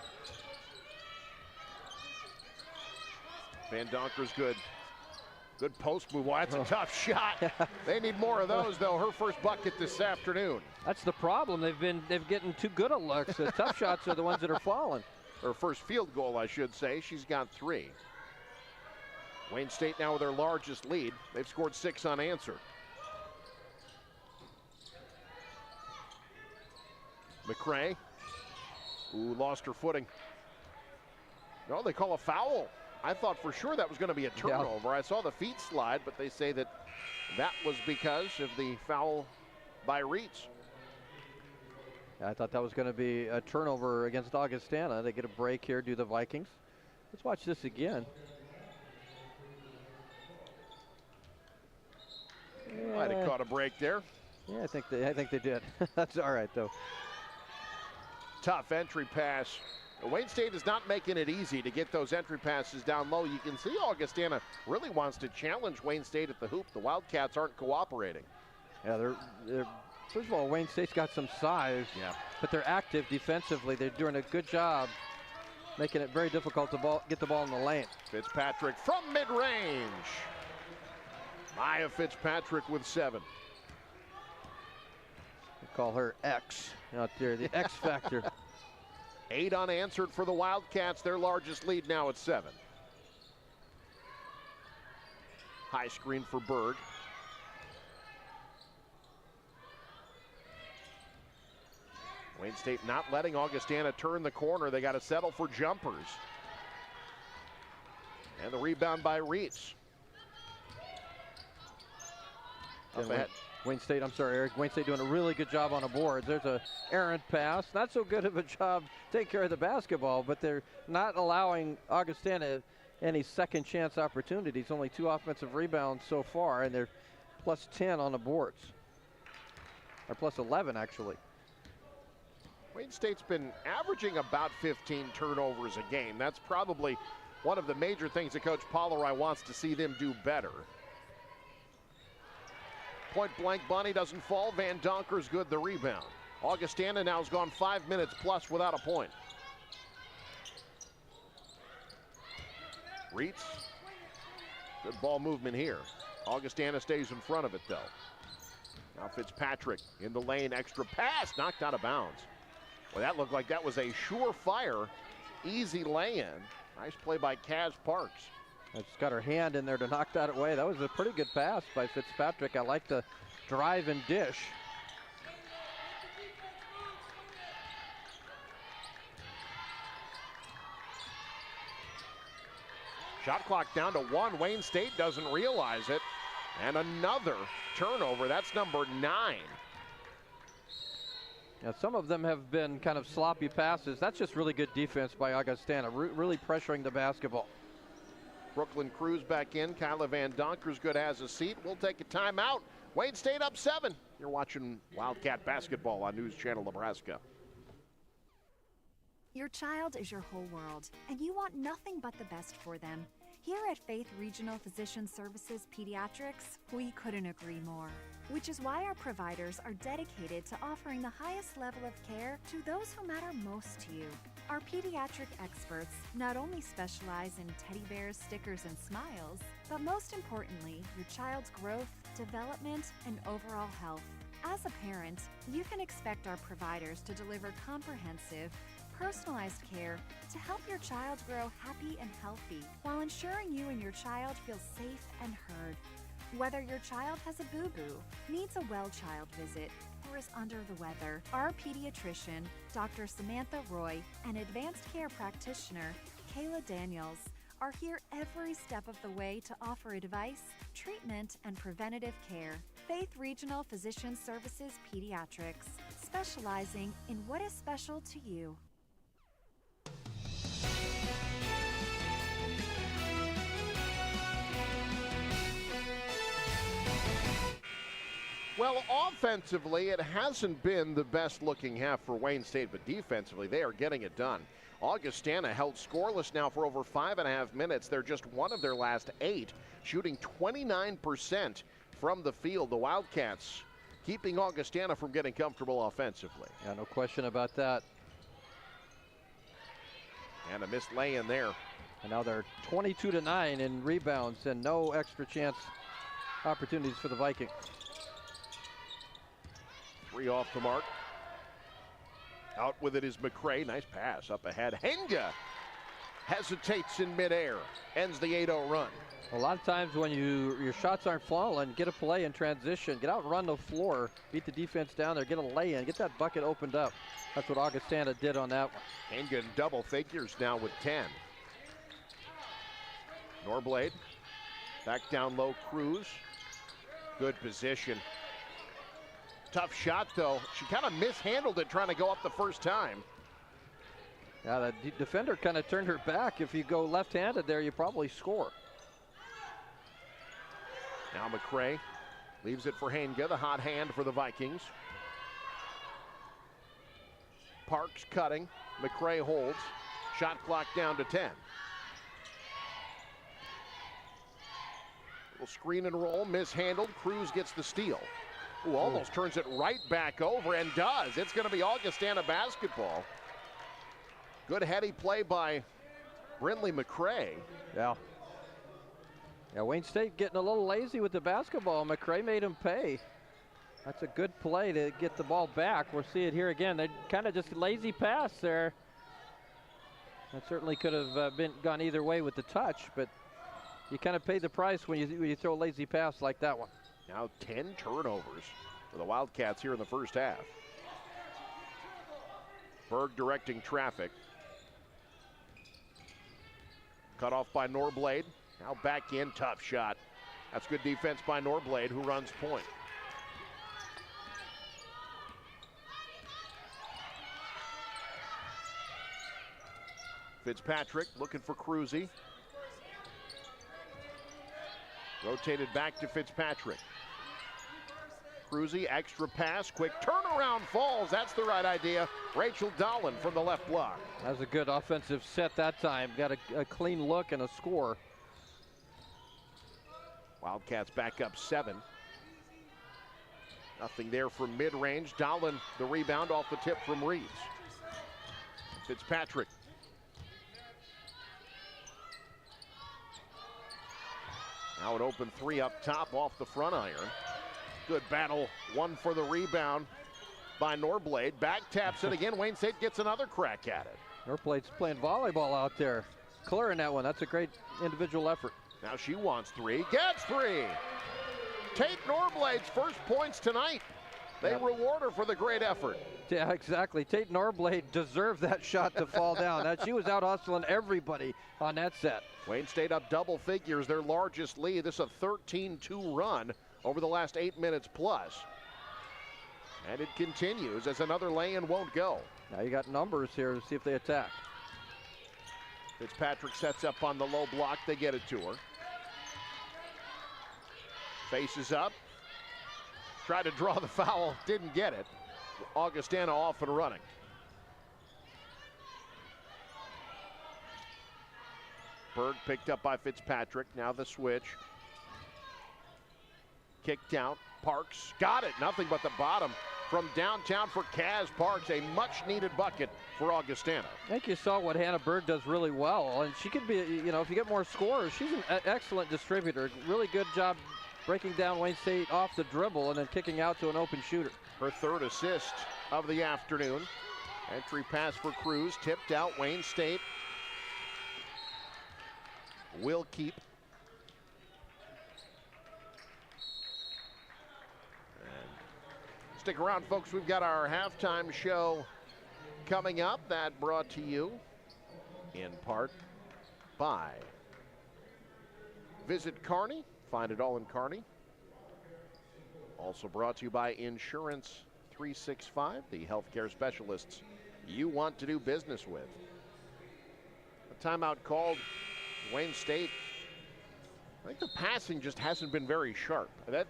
Van Donker's good. Good post move. Well, that's a tough shot. They need more of those, though. Her first bucket this afternoon. That's the problem. They've getting too good at looks. The tough shots are the ones that are falling. Her first field goal, I should say. She's got 3. Wayne State now with their largest lead. They've scored 6 unanswered. McCray, who lost her footing. No, they call a foul. I thought for sure that was going to be a turnover. Yeah. I saw the feet slide, but they say that was because of the foul by Reitz. I thought that was going to be a turnover against Augustana. They get a break here, do the Vikings. Let's watch this again. Might have caught a break there. Yeah, I think they did. That's all right, though. Tough entry pass. Wayne State is not making it easy to get those entry passes down low. You can see Augustana really wants to challenge Wayne State at the hoop. The Wildcats aren't cooperating. Yeah, they're first of all, Wayne State's got some size, but they're active defensively. They're doing a good job making it very difficult to get the ball in the lane. Fitzpatrick from mid-range. Maya Fitzpatrick with 7. We call her X out there, the X factor. 8 unanswered for the Wildcats, their largest lead now at 7. High screen for Berg. Wayne State not letting Augustana turn the corner. They got to settle for jumpers. And the rebound by Reitz. Up ahead. Wayne State, I'm sorry, Eric. Wayne State doing a really good job on the boards. There's a errant pass. Not so good of a job taking care of the basketball, but they're not allowing Augustana any second chance opportunities. Only 2 offensive rebounds so far, and they're plus 10 on the boards. Or plus 11, actually. Wayne State's been averaging about 15 turnovers a game. That's probably one of the major things that Coach Pollari wants to see them do better. Point blank bunny doesn't fall. Van Donker's good the rebound. Augustana now has gone 5 minutes plus without a point. Reitz. Good ball movement here. Augustana stays in front of it though. Now Fitzpatrick in the lane, extra pass, knocked out of bounds. Well, that looked like that was a surefire, easy lay-in. Nice play by Kaz Parks. She's got her hand in there to knock that away. That was a pretty good pass by Fitzpatrick. I like the drive and dish. Shot clock down to 1. Wayne State doesn't realize it. And another turnover. That's number 9. Now, some of them have been kind of sloppy passes. That's just really good defense by Augustana, really pressuring the basketball. Brooklyn Cruz back in. Kyla Van Donker's good, has a seat. We'll take a timeout. Wayne State up 7. You're watching Wildcat basketball on News Channel Nebraska. Your child is your whole world, and you want nothing but the best for them. Here at Faith Regional Physician Services Pediatrics, we couldn't agree more. Which is why our providers are dedicated to offering the highest level of care to those who matter most to you. Our pediatric experts not only specialize in teddy bears, stickers, and smiles, but most importantly, your child's growth, development, and overall health. As a parent, you can expect our providers to deliver comprehensive, personalized care to help your child grow happy and healthy while ensuring you and your child feel safe and heard. Whether your child has a boo-boo, needs a well-child visit, or is under the weather, our pediatrician, Dr. Samantha Roy, and advanced care practitioner, Kayla Daniels, are here every step of the way to offer advice, treatment, and preventative care. Faith Regional Physician Services Pediatrics, specializing in what is special to you. Well, offensively, it hasn't been the best looking half for Wayne State, but defensively, they are getting it done. Augustana held scoreless now for over 5.5 minutes. They're just one of their last 8, shooting 29% from the field. The Wildcats keeping Augustana from getting comfortable offensively. Yeah, no question about that. And a missed lay-in there. And now they're 22-9 in rebounds and no extra chance opportunities for the Vikings. 3 off the mark. Out with it is McCray. Nice pass up ahead. Henga hesitates in midair. Ends the 8-0 run. A lot of times when your shots aren't falling, get a play in transition. Get out and run the floor. Beat the defense down there. Get a lay-in. Get that bucket opened up. That's what Augustana did on that one. Henga in double figures now with 10. Norblade. Back down low, Cruz. Good position. Tough shot, though. She kind of mishandled it trying to go up the first time. Yeah, the defender kind of turned her back. If you go left-handed there, you probably score. Now McCray leaves it for Henga, the hot hand for the Vikings. Parks cutting. McCray holds. Shot clock down to 10. Little screen and roll, mishandled. Cruz gets the steal. Ooh, almost turns it right back over and does. It's going to be Augustana basketball. Good heady play by Brindley McCray. Yeah. Yeah, Wayne State getting a little lazy with the basketball. McCray made him pay. That's a good play to get the ball back. We'll see it here again. They kind of just lazy pass there. That certainly could have gone either way with the touch, but you kind of pay the price when you throw a lazy pass like that one. Now 10 turnovers for the Wildcats here in the first half. Berg directing traffic. Cut off by Norblade. Now back in, tough shot. That's good defense by Norblade, who runs point. Fitzpatrick looking for Cruzy. Rotated back to Fitzpatrick. Cruzy, extra pass, quick turnaround falls. That's the right idea. Rachel Dolan from the left block. That was a good offensive set that time. Got a clean look and a score. Wildcats back up 7. Nothing there from mid-range. Dolan the rebound off the tip from Reeves. Fitzpatrick. Now an open 3 up top off the front iron. Good battle, 1 for the rebound by Norblade. Back taps it again. Wayne State gets another crack at it. Norblade's playing volleyball out there. Clearing that one. That's a great individual effort. Now she wants 3, gets 3. Tate Norblade's first points tonight. They reward her for the great effort. Yeah, exactly. Tate Norblade deserved that shot to fall down. She was out hustling everybody on that set. Wayne State up double figures, their largest lead. This is a 13-2 run over the last 8 minutes plus. And it continues as another lay-in won't go. Now you got numbers here to see if they attack. Fitzpatrick sets up on the low block. They get it to her. Faces up. Tried to draw the foul, didn't get it. Augustana off and running. Berg picked up by Fitzpatrick. Now the switch. Kicked out. Parks got it. Nothing but the bottom from downtown for Kaz Parks. A much-needed bucket for Augustana. I think you saw what Hannah Berg does really well. And she could be, if you get more scorers, she's an excellent distributor. Really good job breaking down Wayne State off the dribble and then kicking out to an open shooter. Her 3rd assist of the afternoon. Entry pass for Cruz, tipped out. Wayne State will keep. And stick around, folks. We've got our halftime show coming up. That brought to you in part by Visit Kearney. Find it all in Kearney. Also brought to you by Insurance 365, the healthcare specialists you want to do business with. A timeout called. Wayne State, I think the passing just hasn't been very sharp. That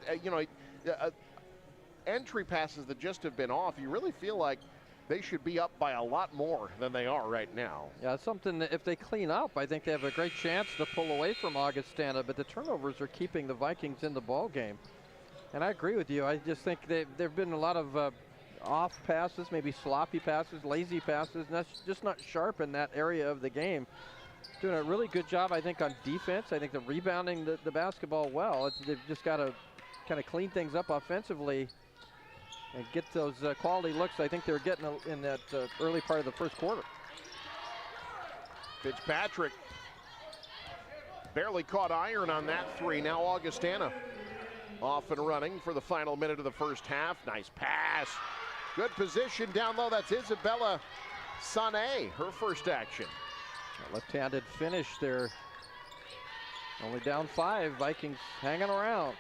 entry passes that just have been off, you really feel like they should be up by a lot more than they are right now. Yeah, it's something that if they clean up, I think they have a great chance to pull away from Augustana, but the turnovers are keeping the Vikings in the ball game. And I agree with you. I just think there have been a lot of off passes, maybe sloppy passes, lazy passes, and that's just not sharp in that area of the game. Doing a really good job, I think, on defense. I think they're rebounding the basketball well. They've just got to kind of clean things up offensively and get those quality looks I think they were getting in that early part of the first quarter. Fitzpatrick barely caught iron on that three. Now Augustana off and running for the final minute of the first half. Nice pass. Good position down low. That's Isabella Sané, her first action. A left-handed finish there. Only down 5. Vikings hanging around.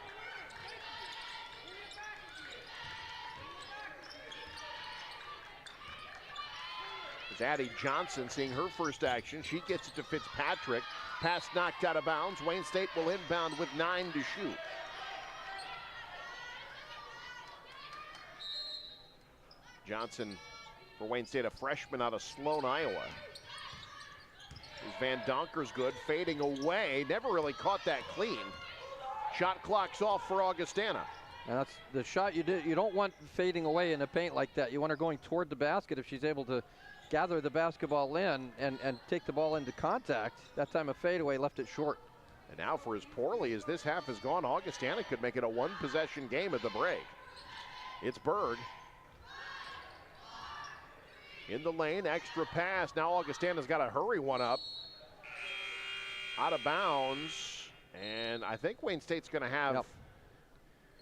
It's Addie Johnson seeing her first action. She gets it to Fitzpatrick. Pass knocked out of bounds. Wayne State will inbound with 9 to shoot. Johnson for Wayne State, a freshman out of Sloan, Iowa. Van Donker's good, fading away. Never really caught that clean. Shot clock's off for Augustana. And that's the shot you don't want fading away in the paint like that. You want her going toward the basket if she's able to gather the basketball in and take the ball into contact. That time a fadeaway left it short. And now for as poorly as this half has gone, Augustana could make it a one-possession game at the break. It's Berg. In the lane, extra pass. Now Augustana's got to hurry one up. Out of bounds. And I think Wayne State's going to have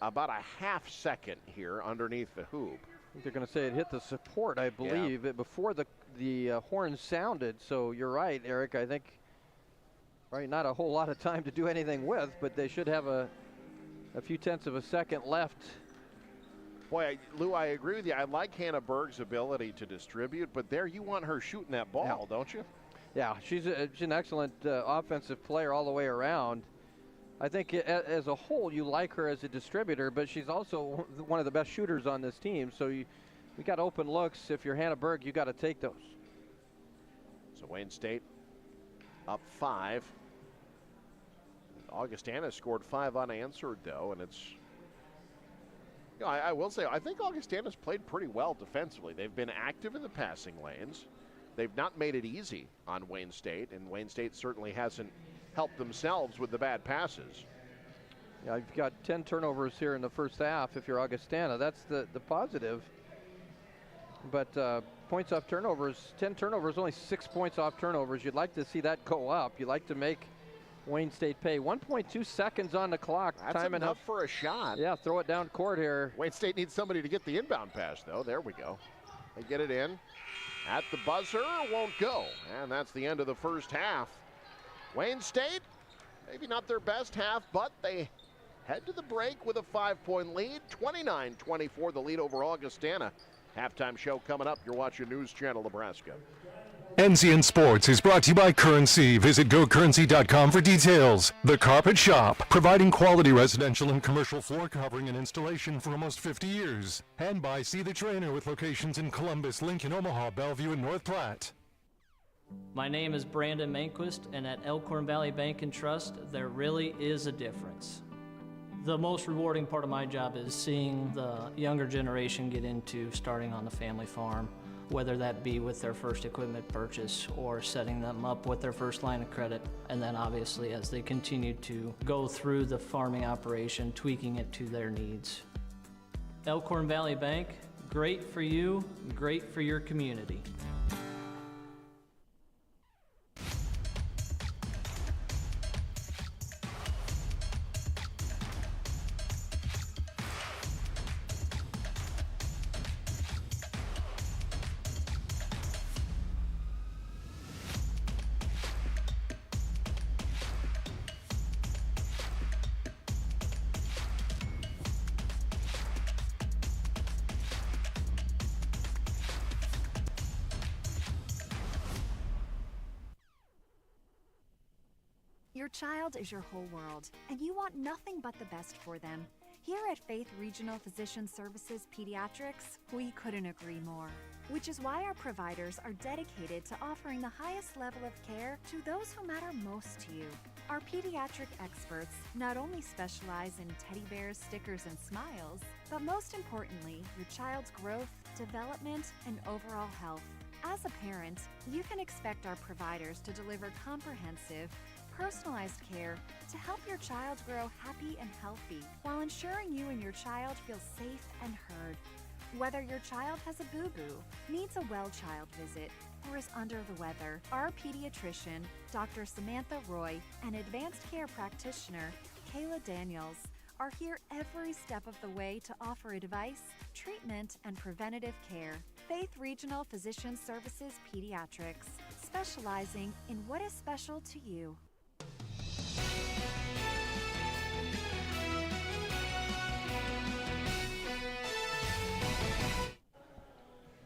about a half second here underneath the hoop. I think they're going to say it hit the support, I believe, before the horn sounded. So you're right, Eric. I think not a whole lot of time to do anything with, but they should have a few tenths of a second left. Boy, Lou, I agree with you. I like Hannah Berg's ability to distribute, but there you want her shooting that ball, don't you? Yeah, she's an excellent offensive player all the way around. I think as a whole, you like her as a distributor, but she's also one of the best shooters on this team. So you got open looks. If you're Hannah Berg, you got to take those. So Wayne State up 5. Augustana scored 5 unanswered, though, and it's... You know, I will say, I think Augustana's played pretty well defensively. They've been active in the passing lanes. They've not made it easy on Wayne State, and Wayne State certainly hasn't helped themselves with the bad passes. Yeah, you've got 10 turnovers here in the first half if you're Augustana. That's the positive. But points off turnovers, 10 turnovers, only 6 points off turnovers. You'd like to see that go up. You'd like to make Wayne State pay. 1.2 seconds on the clock. That's time enough for a shot. Yeah, throw it down court here. Wayne State needs somebody to get the inbound pass, though. There we go. They get it in. At the buzzer, won't go. And that's the end of the first half. Wayne State, maybe not their best half, but they head to the break with a 5-point lead. 29-24, the lead over Augustana. Halftime show coming up. You're watching News Channel Nebraska. NCN Sports is brought to you by Currency. Visit GoCurrency.com for details. The Carpet Shop, providing quality residential and commercial floor covering and installation for almost 50 years. And by See the Trainer with locations in Columbus, Lincoln, Omaha, Bellevue, and North Platte. My name is Brandon Manquist, and at Elkhorn Valley Bank and Trust, there really is a difference. The most rewarding part of my job is seeing the younger generation get into starting on the family farm, whether that be with their first equipment purchase or setting them up with their first line of credit. And then obviously as they continue to go through the farming operation, tweaking it to their needs. Elkhorn Valley Bank, great for you, great for your community. Your child is your whole world, and you want nothing but the best for them. Here at Faith Regional Physician Services Pediatrics, we couldn't agree more. Which is why our providers are dedicated to offering the highest level of care to those who matter most to you. Our pediatric experts not only specialize in teddy bears, stickers, and smiles, but most importantly, your child's growth, development, and overall health. As a parent, you can expect our providers to deliver comprehensive, personalized care to help your child grow happy and healthy while ensuring you and your child feel safe and heard. Whether your child has a boo-boo, needs a well child visit, or is under the weather, our pediatrician, Dr. Samantha Roy, and advanced care practitioner, Kayla Daniels, are here every step of the way to offer advice, treatment, and preventative care. Faith Regional Physician Services Pediatrics, specializing in what is special to you.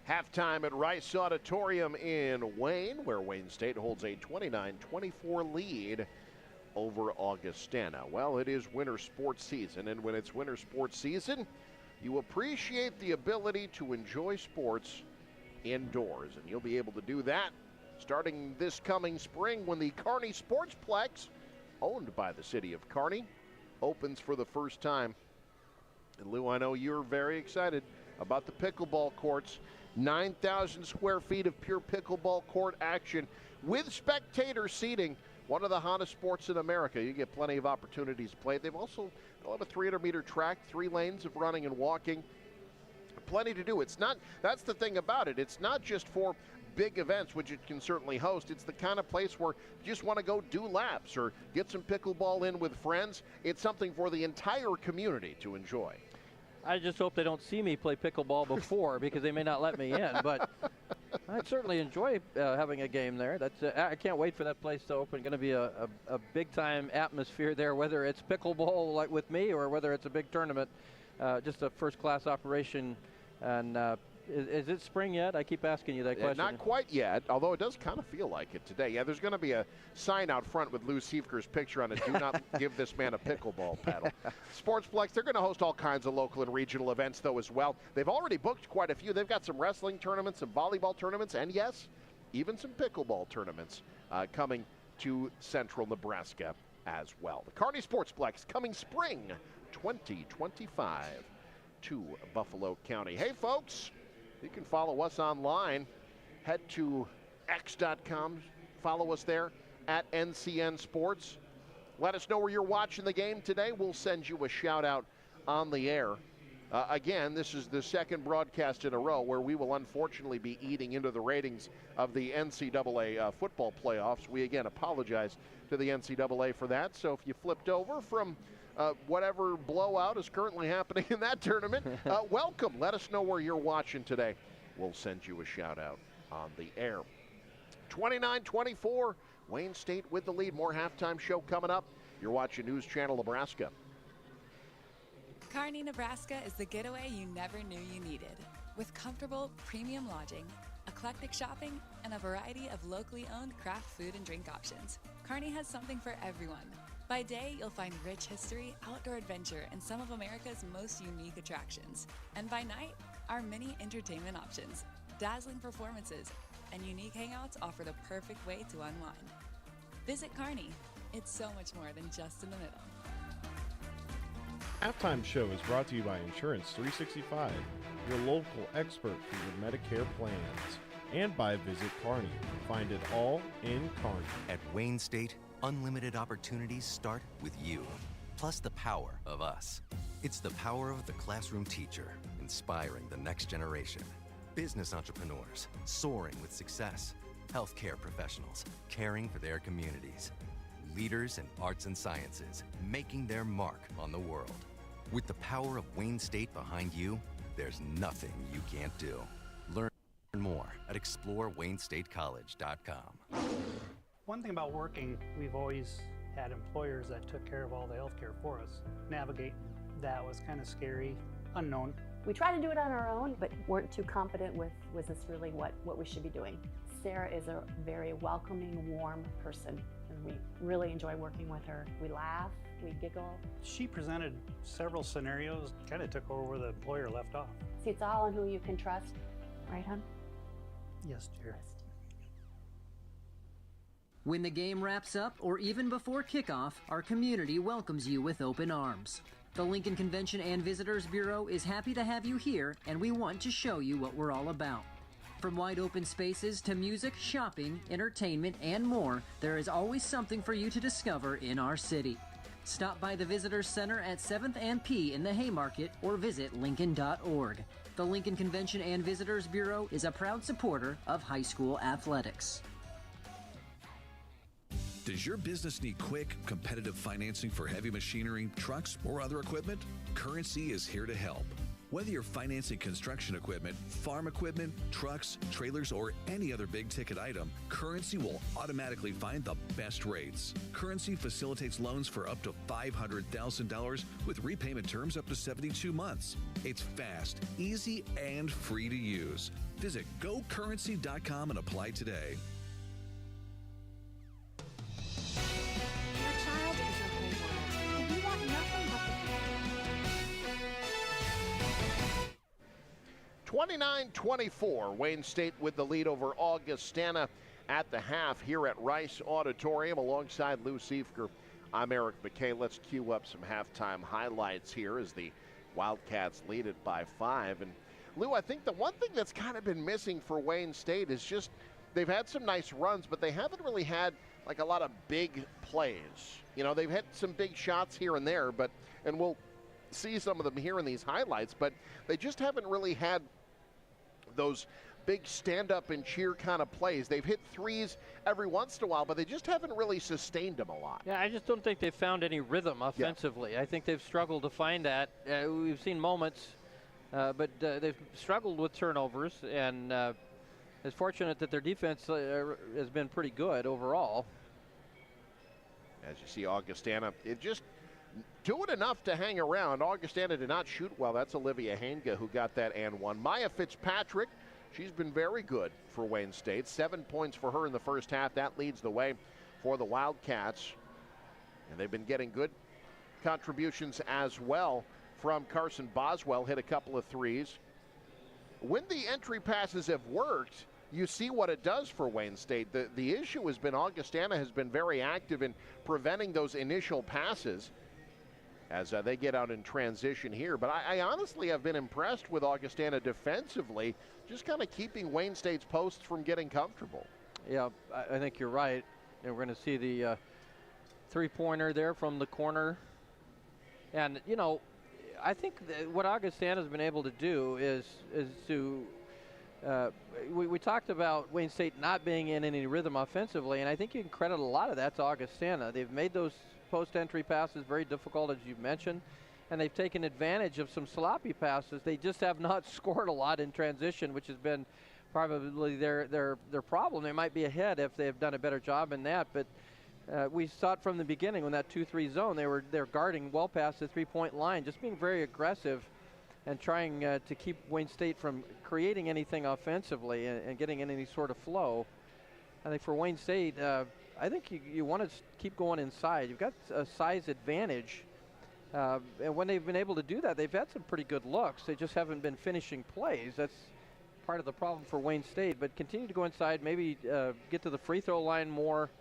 Halftime at Rice Auditorium in Wayne, where Wayne State holds a 29-24 lead over Augustana. Well, it is winter sports season, and when it's winter sports season, you appreciate the ability to enjoy sports indoors, and you'll be able to do that starting this coming spring when the Kearney Sportsplex, owned by the city of Kearney, opens for the first time. And Lou, I know you're very excited about the pickleball courts. 9,000 square feet of pure pickleball court action with spectator seating. One of the hottest sports in America. You get plenty of opportunities to play. They'll have a 300-meter track, 3 lanes of running and walking. Plenty to do. That's the thing about it. It's not just for big events, which it can certainly host. It's the kind of place where you just want to go do laps or get some pickleball in with friends. It's something for the entire community to enjoy. I just hope they don't see me play pickleball before because they may not let me in. But I'd certainly enjoy having a game there. I can't wait for that place to open. Going to be a big-time atmosphere there, whether it's pickleball like with me or whether it's a big tournament. Just a first-class operation. And is it spring yet? I keep asking you that question. Not quite yet, although it does kind of feel like it today. Yeah, there's going to be a sign out front with Lou Siefker's picture on it. Do not give this man a pickleball paddle. Sportsplex, they're going to host all kinds of local and regional events, though, as well. They've already booked quite a few. They've got some wrestling tournaments, some volleyball tournaments, and yes, even some pickleball tournaments coming to central Nebraska as well. The Kearney Sportsplex coming spring 2025 to Buffalo County. Hey, folks. You can follow us online. Head to x.com. Follow us there at NCN Sports. Let us know where you're watching the game today. We'll send you a shout out on the air. Again, this is the second broadcast in a row where we will unfortunately be eating into the ratings of the NCAA football playoffs. We again apologize to the NCAA for that. So if you flipped over from whatever blowout is currently happening in that tournament, welcome. Let us know where you're watching today. We'll send you a shout out on the air. 29-24, Wayne State with the lead. More halftime show coming up. You're watching News Channel Nebraska. Kearney, Nebraska is the getaway you never knew you needed. With comfortable, premium lodging, eclectic shopping, and a variety of locally owned craft food and drink options, Kearney has something for everyone. By day, you'll find rich history, outdoor adventure, and some of America's most unique attractions. And by night, our many entertainment options, dazzling performances, and unique hangouts offer the perfect way to unwind. Visit Kearney. It's so much more than just in the middle. Halftime show is brought to you by Insurance 365, your local expert for your Medicare plans, and by Visit Kearney. Find it all in Kearney. At Wayne State, unlimited opportunities start with you, plus the power of us. It's the power of the classroom teacher, inspiring the next generation. Business entrepreneurs, soaring with success. Healthcare professionals, caring for their communities. Leaders in arts and sciences, making their mark on the world. With the power of Wayne State behind you, there's nothing you can't do. Learn more at ExploreWayneStateCollege.com. One thing about working, we've always had employers that took care of all the health care for us. Navigating that was kind of scary, unknown. We tried to do it on our own, but weren't too confident with, was this really what we should be doing? Sarah is a very welcoming, warm person, and we really enjoy working with her. We laugh, we giggle. She presented several scenarios, kind of took over where the employer left off. See, it's all on who you can trust, right, hon? Yes, dear. When the game wraps up or even before kickoff, our community welcomes you with open arms. The Lincoln Convention and Visitors Bureau is happy to have you here, and we want to show you what we're all about. From wide open spaces to music, shopping, entertainment, and more, there is always something for you to discover in our city. Stop by the Visitors Center at 7th and P in the Haymarket or visit Lincoln.org. The Lincoln Convention and Visitors Bureau is a proud supporter of high school athletics. Does your business need quick, competitive financing for heavy machinery, trucks, or other equipment? Currency is here to help. Whether you're financing construction equipment, farm equipment, trucks, trailers, or any other big-ticket item, Currency will automatically find the best rates. Currency facilitates loans for up to $500,000 with repayment terms up to 72 months. It's fast, easy, and free to use. Visit GoCurrency.com and apply today. Your child is your whole world, and you want nothing but the 29-24, Wayne State with the lead over Augustana at the half here at Rice Auditorium alongside Lou Siefker. I'm Eric McKay. Let's cue up some halftime highlights here as the Wildcats lead it by 5. And Lou, I think the one thing that's kind of been missing for Wayne State is just they've had some nice runs, but they haven't really had like a lot of big plays. You know, they've had some big shots here and there, and we'll see some of them here in these highlights, but they just haven't really had those big stand-up and cheer kind of plays. They've hit threes every once in a while, but they just haven't really sustained them a lot. Yeah, I just don't think they've found any rhythm offensively. Yeah. I think they've struggled to find that. We've seen moments, but they've struggled with turnovers, and it's fortunate that their defense has been pretty good overall. As you see, Augustana, it just doing enough to hang around. Augustana did not shoot well. That's Olivia Hainga who got that and one. Maya Fitzpatrick, she's been very good for Wayne State. 7 points for her in the first half. That leads the way for the Wildcats. And they've been getting good contributions as well from Carson Boswell. Hit a couple of threes. When the entry passes have worked, you see what it does for Wayne State. The issue has been Augustana has been very active in preventing those initial passes as they get out in transition here. But I honestly have been impressed with Augustana defensively, just kind of keeping Wayne State's posts from getting comfortable. Yeah, I think you're right. And we're going to see the three-pointer there from the corner. And, you know, I think what Augustana's been able to do is to we talked about Wayne State not being in any rhythm offensively, and I think you can credit a lot of that to Augustana. They've made those post-entry passes very difficult, as you mentioned, and they've taken advantage of some sloppy passes. They just have not scored a lot in transition, which has been probably their problem. They might be ahead if they have done a better job in that, but we saw it from the beginning when that 2-3 zone. They're guarding well past the three-point line, just being very aggressive and trying to keep Wayne State from creating anything offensively and getting in any sort of flow. I think for Wayne State, I think you want to keep going inside. You've got a size advantage, and when they've been able to do that, they've had some pretty good looks. They just haven't been finishing plays. That's part of the problem for Wayne State, but continue to go inside, maybe get to the free throw line more,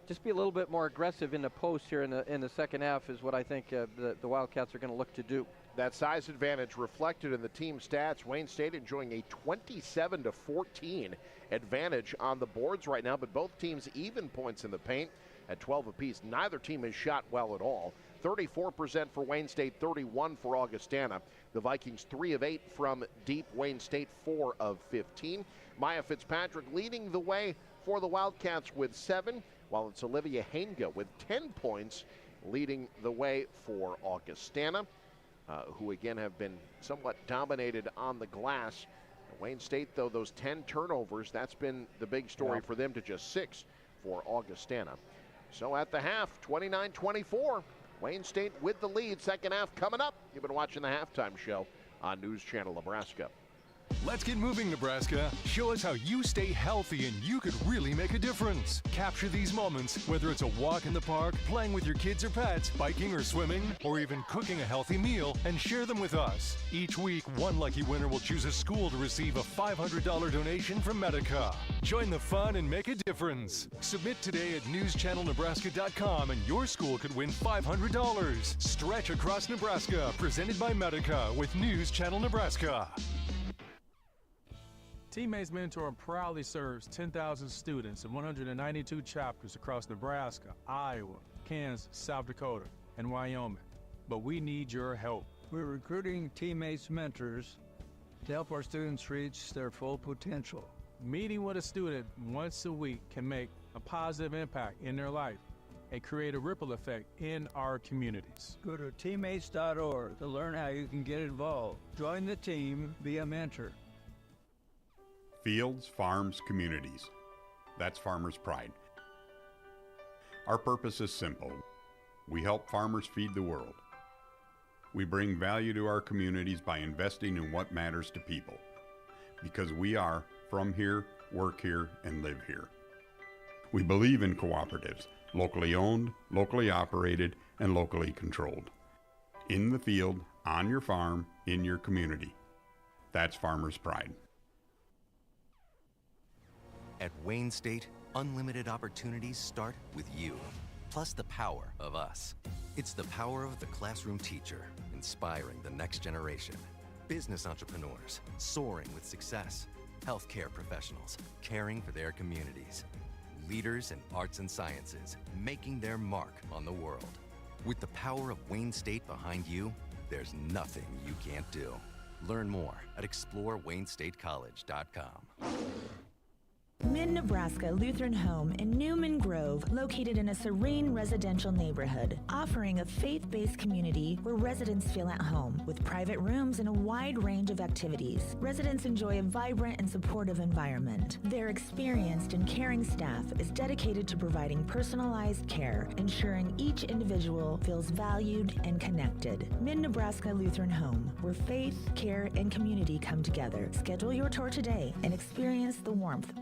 just be a little bit more aggressive in the post here in the second half is what I think the Wildcats are going to look to do. That size advantage reflected in the team stats. Wayne State enjoying a 27-14 advantage on the boards right now, but both teams even points in the paint at 12 apiece. Neither team has shot well at all. 34% for Wayne State, 31 for Augustana. The Vikings 3 of 8 from deep. Wayne State 4 of 15. Maya Fitzpatrick leading the way for the Wildcats with 7, while it's Olivia Hainga with 10 points leading the way for Augustana. Who again have been somewhat dominated on the glass. Wayne State, though, those 10 turnovers, that's been the big story for them to just 6 for Augustana. So at the half, 29-24, Wayne State with the lead. Second half coming up. You've been watching the halftime show on News Channel Nebraska. Let's get moving, Nebraska. Show us how you stay healthy and you could really make a difference. Capture these moments, whether it's a walk in the park, playing with your kids or pets, biking or swimming, or even cooking a healthy meal, and share them with us. Each week, one lucky winner will choose a school to receive a $500 donation from Medica. Join the fun and make a difference. Submit today at newschannelnebraska.com and your school could win $500. Stretch Across Nebraska, presented by Medica with News Channel Nebraska. Teammates Mentor proudly serves 10,000 students in 192 chapters across Nebraska, Iowa, Kansas, South Dakota, and Wyoming. But we need your help. We're recruiting Teammates Mentors to help our students reach their full potential. Meeting with a student once a week can make a positive impact in their life and create a ripple effect in our communities. Go to teammates.org to learn how you can get involved. Join the team, be a mentor. Fields, farms, communities. That's Farmers Pride. Our purpose is simple. We help farmers feed the world. We bring value to our communities by investing in what matters to people. Because we are from here, work here, and live here. We believe in cooperatives, locally owned, locally operated, and locally controlled. In the field, on your farm, in your community. That's Farmers Pride. At Wayne State, unlimited opportunities start with you, plus the power of us. It's the power of the classroom teacher, inspiring the next generation. Business entrepreneurs, soaring with success. Healthcare professionals, caring for their communities. Leaders in arts and sciences, making their mark on the world. With the power of Wayne State behind you, there's nothing you can't do. Learn more at ExploreWayneStateCollege.com. Mid-Nebraska Lutheran Home in Newman Grove, located in a serene residential neighborhood, offering a faith-based community where residents feel at home, with private rooms and a wide range of activities. Residents enjoy a vibrant and supportive environment. Their experienced and caring staff is dedicated to providing personalized care, ensuring each individual feels valued and connected. Mid-Nebraska Lutheran Home, where faith, care, and community come together. Schedule your tour today and experience the warmth.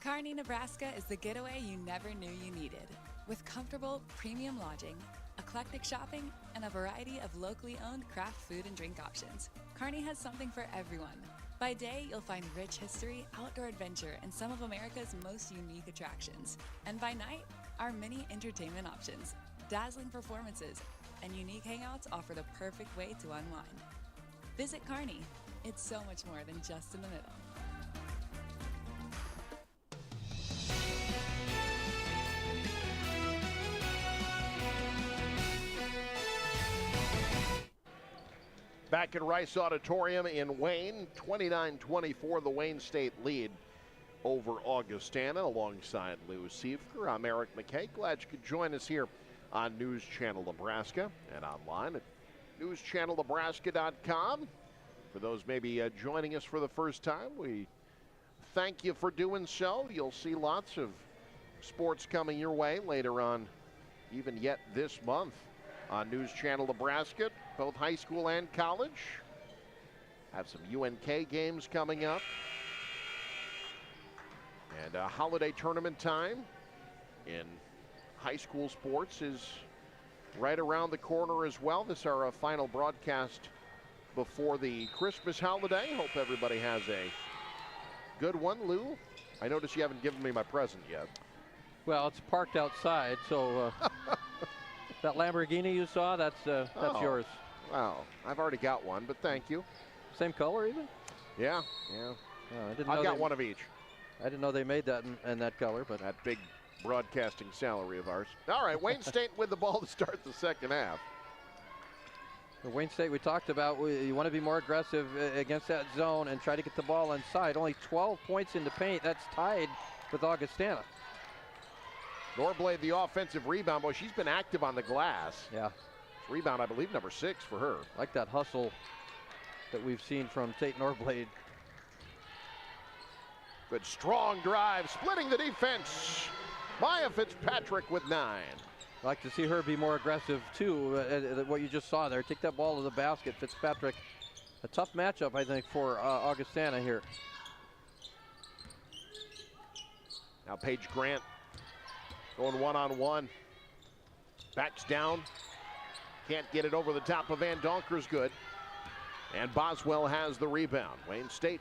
Kearney, Nebraska is the getaway you never knew you needed. With comfortable, premium lodging, eclectic shopping, and a variety of locally owned craft food and drink options, Kearney has something for everyone. By day, you'll find rich history, outdoor adventure, and some of America's most unique attractions. And by night, our many entertainment options, dazzling performances, and unique hangouts offer the perfect way to unwind. Visit Kearney. It's so much more than just in the middle. Back at Rice Auditorium in Wayne, 29-24, the Wayne State lead over Augustana. Alongside Lou Siefker, I'm Eric McKay. Glad you could join us here on News Channel Nebraska and online at newschannelnebraska.com. For those maybe joining us for the first time, we thank you for doing so. You'll see lots of sports coming your way later on, even yet this month, on News Channel Nebraska, both high school and college. Have some UNK games coming up. And holiday tournament time in high school sports is right around the corner as well. This is our final broadcast before the Christmas holiday. Hope everybody has a good one. Lou, I notice you haven't given me my present yet. Well, it's parked outside, so that Lamborghini you saw, that's yours. Wow, I've already got one, but thank you. Same color even? Yeah. I've got one of each. I didn't know they made that in that color, but that big broadcasting salary of ours. All right, Wayne State with the ball to start the second half. The Wayne State we talked about, you want to be more aggressive against that zone and try to get the ball inside. Only 12 points in the paint. That's tied with Augustana. Norblade, the offensive rebound. Boy, she's been active on the glass. Yeah. Rebound, I believe, number 6 for her. Like that hustle that we've seen from Tate Norblade. Good strong drive, splitting the defense. Maya Fitzpatrick with 9. I'd like to see her be more aggressive too, what you just saw there. Take that ball to the basket. Fitzpatrick A tough matchup, I think, for Augustana here. Now Paige Grant going one-on-one. Backs down. Can't get it over the top of Van Donkersgood. And Boswell has the rebound. Wayne State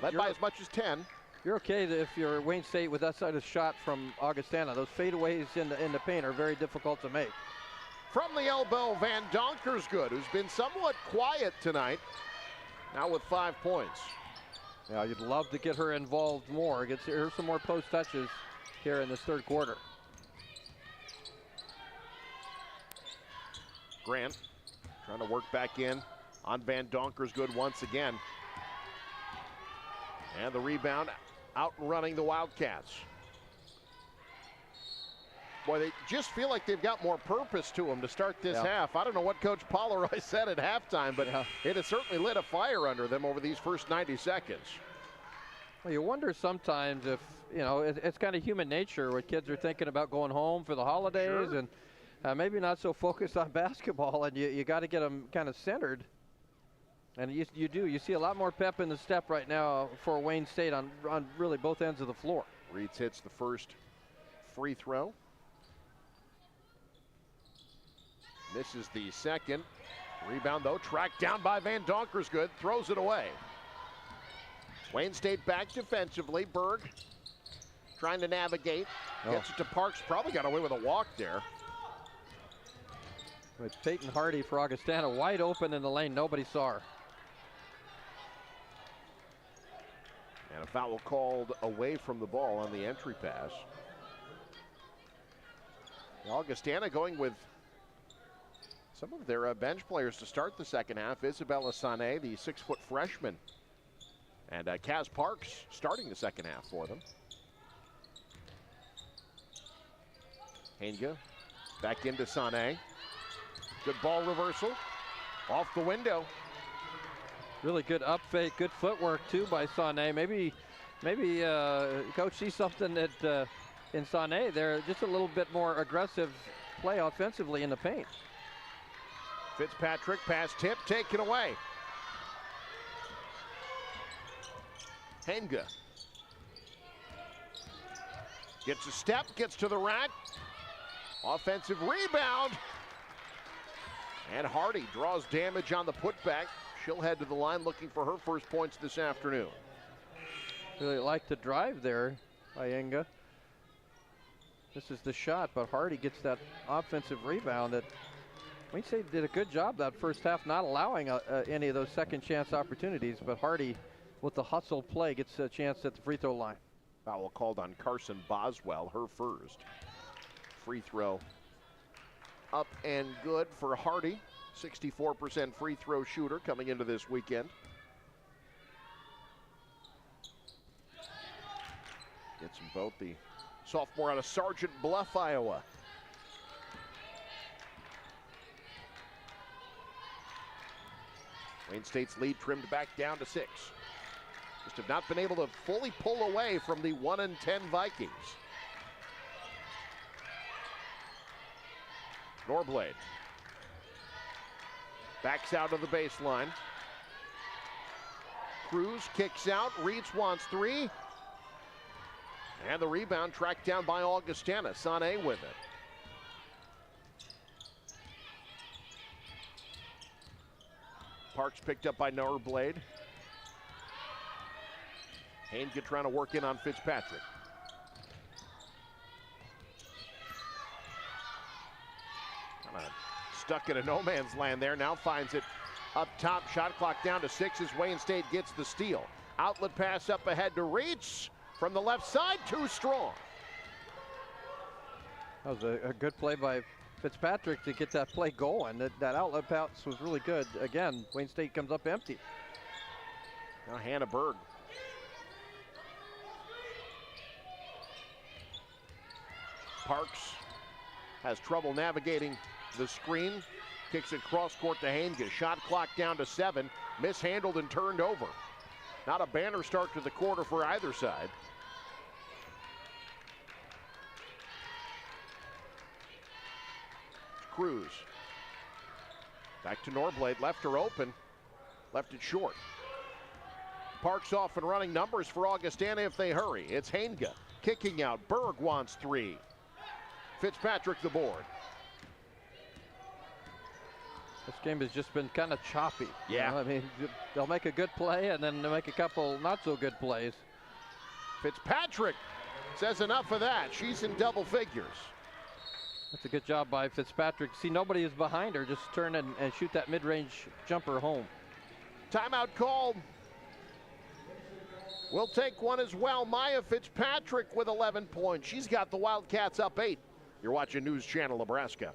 led by as much as 10. You're okay if you're Wayne State with that side of shot from Augustana. Those fadeaways in the paint are very difficult to make. From the elbow, Van Donkersgood, who's been somewhat quiet tonight, now with 5 points. Yeah, you'd love to get her involved more. Get her some more post touches here in this third quarter. Grant trying to work back in on Van Donkersgood once again. And the rebound out and running the Wildcats. Boy, they just feel like they've got more purpose to them to start this half. I don't know what Coach Poleroy said at halftime, but it has certainly lit a fire under them over these first 90 seconds. Well, you wonder sometimes if, you know, it's kind of human nature where kids are thinking about going home for the holidays and maybe not so focused on basketball, and you got to get them kind of centered. And you do. You see a lot more pep in the step right now for Wayne State on really both ends of the floor. Reeds hits the first free throw. Misses the second. Rebound, though, tracked down by Van Donkersgood. Throws it away. Wayne State back defensively. Berg trying to navigate. Gets it to Parks. Probably got away with a walk there. With Peyton Hardy for Augustana wide open in the lane. Nobody saw her. And a foul called away from the ball on the entry pass. Augustana going with some of their bench players to start the second half. Isabella Sané, the 6-foot freshman. And Kaz Parks starting the second half for them. Hainga back into Sané. Good ball reversal. Off the window. Really good up fake, good footwork too by Sané. Maybe Coach sees something that in Sané there, just a little bit more aggressive play offensively in the paint. Fitzpatrick pass tip taken away. Hainga gets a step, gets to the rack. Offensive rebound. And Hardy draws damage on the putback. She'll head to the line looking for her first points this afternoon. Really like the drive there by Inga. This is the shot, but Hardy gets that offensive rebound that Wayne State did a good job that first half, not allowing any of those second chance opportunities, but Hardy with the hustle play gets a chance at the free throw line. Foul called on Carson Boswell, her first. Free throw up and good for Hardy. 64% free throw shooter coming into this weekend. Gets them both, the sophomore out of Sergeant Bluff, Iowa. Wayne State's lead trimmed back down to 6. Just have not been able to fully pull away from the 1-10 Vikings. Norblade backs out of the baseline. Cruz kicks out. Reeds wants 3. And the rebound tracked down by Augustana. Sané with it. Parks picked up by Norblade. Hainga trying to work in on Fitzpatrick. Stuck in a no man's land there. Now finds it up top. Shot clock down to 6 as Wayne State gets the steal. Outlet pass up ahead to Reeds from the left side. Too strong. That was a good play by Fitzpatrick to get that play going. That outlet pass was really good. Again, Wayne State comes up empty. Now Hannah Berg. Parks has trouble navigating the screen. Kicks it cross court to Hainga. Shot clock down to 7. Mishandled and turned over. Not a banner start to the quarter for either side. Cruz Back to Norblade, left her open, left it short. Parks off and running numbers for Augustana if they hurry. It's Hainga kicking out. Berg wants 3. Fitzpatrick the board. This game has just been kind of choppy. Yeah. You know? I mean, they'll make a good play and then they'll make a couple not so good plays. Fitzpatrick says enough of that. She's in double figures. That's a good job by Fitzpatrick. See, nobody is behind her. Just turn and shoot that mid-range jumper home. Timeout called. We'll take one as well. Maya Fitzpatrick with 11 points. She's got the Wildcats up 8. You're watching News Channel Nebraska.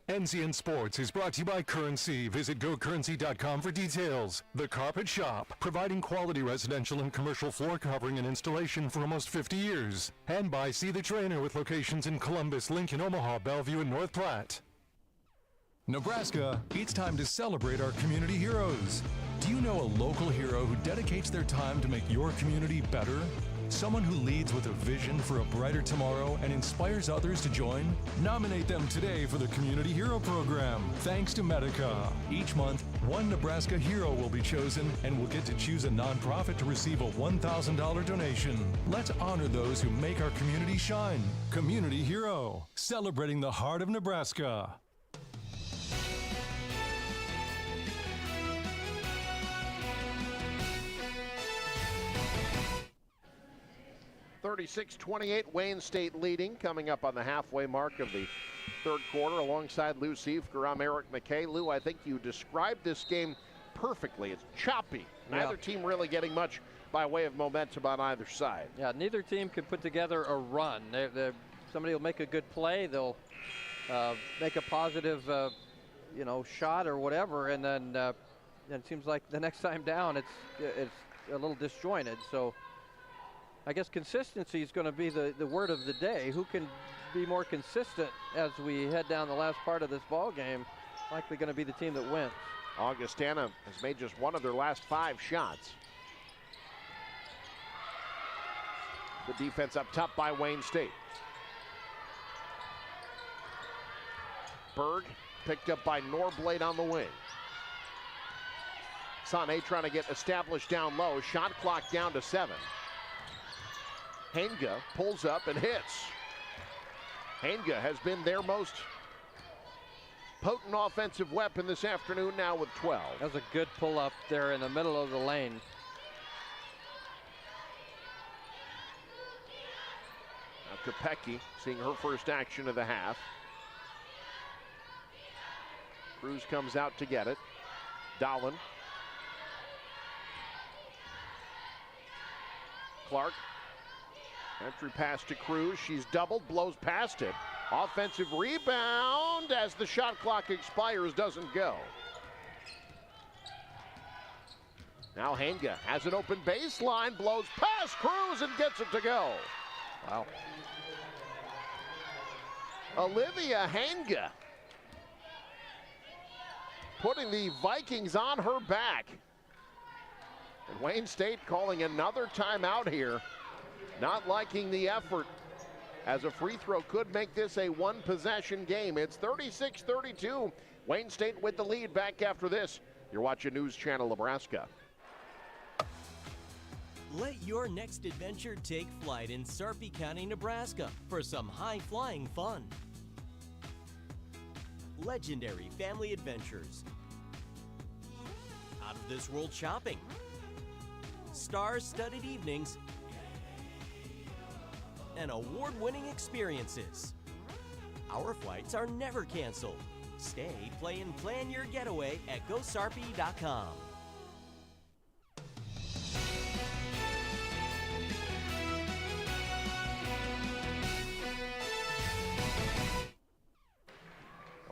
NCN Sports is brought to you by Currency. Visit GoCurrency.com for details. The Carpet Shop, providing quality residential and commercial floor covering and installation for almost 50 years. And by See the Trainer with locations in Columbus, Lincoln, Omaha, Bellevue, and North Platte. Nebraska, it's time to celebrate our community heroes. Do you know a local hero who dedicates their time to make your community better? Someone who leads with a vision for a brighter tomorrow and inspires others to join? Nominate them today for the Community Hero Program, thanks to Medica. Each month, one Nebraska hero will be chosen and will get to choose a nonprofit to receive a $1,000 donation. Let's honor those who make our community shine. Community Hero, celebrating the heart of Nebraska. 36-28, Wayne State leading, coming up on the halfway mark of the third quarter alongside Lou Siefker. I'm Eric McKay. Lou, I think you described this game perfectly. It's choppy. Neither team really getting much by way of momentum on either side. Yeah, neither team can put together a run. Somebody will make a good play. They'll make a positive, shot or whatever, and then it seems like the next time down it's a little disjointed. So I guess consistency is going to be the word of the day. Who can be more consistent as we head down the last part of this ball game? Likely going to be the team that wins. Augustana has made just one of their last 5 shots. Good defense up top by Wayne State. Berg picked up by Norblade on the wing. Sané trying to get established down low. Shot clock down to 7. Hainga pulls up and hits. Hainga has been their most potent offensive weapon this afternoon, now with 12. That was a good pull up there in the middle of the lane. Now Kopecky seeing her first action of the half. Cruz comes out to get it. Dolan. Clark. Entry pass to Cruz. She's doubled, blows past it. Offensive rebound as the shot clock expires, doesn't go. Now Hainga has an open baseline, blows past Cruz and gets it to go. Wow. Olivia Hainga putting the Vikings on her back. And Wayne State calling another timeout here. Not liking the effort, as a free throw could make this a one-possession game. It's 36-32. Wayne State with the lead. Back after this. You're watching News Channel Nebraska. Let your next adventure take flight in Sarpy County, Nebraska for some high-flying fun. Legendary family adventures. Out-of-this-world shopping. Star-studded evenings. And award-winning experiences. Our flights are never canceled. Stay, play, and plan your getaway at GoSarpy.com.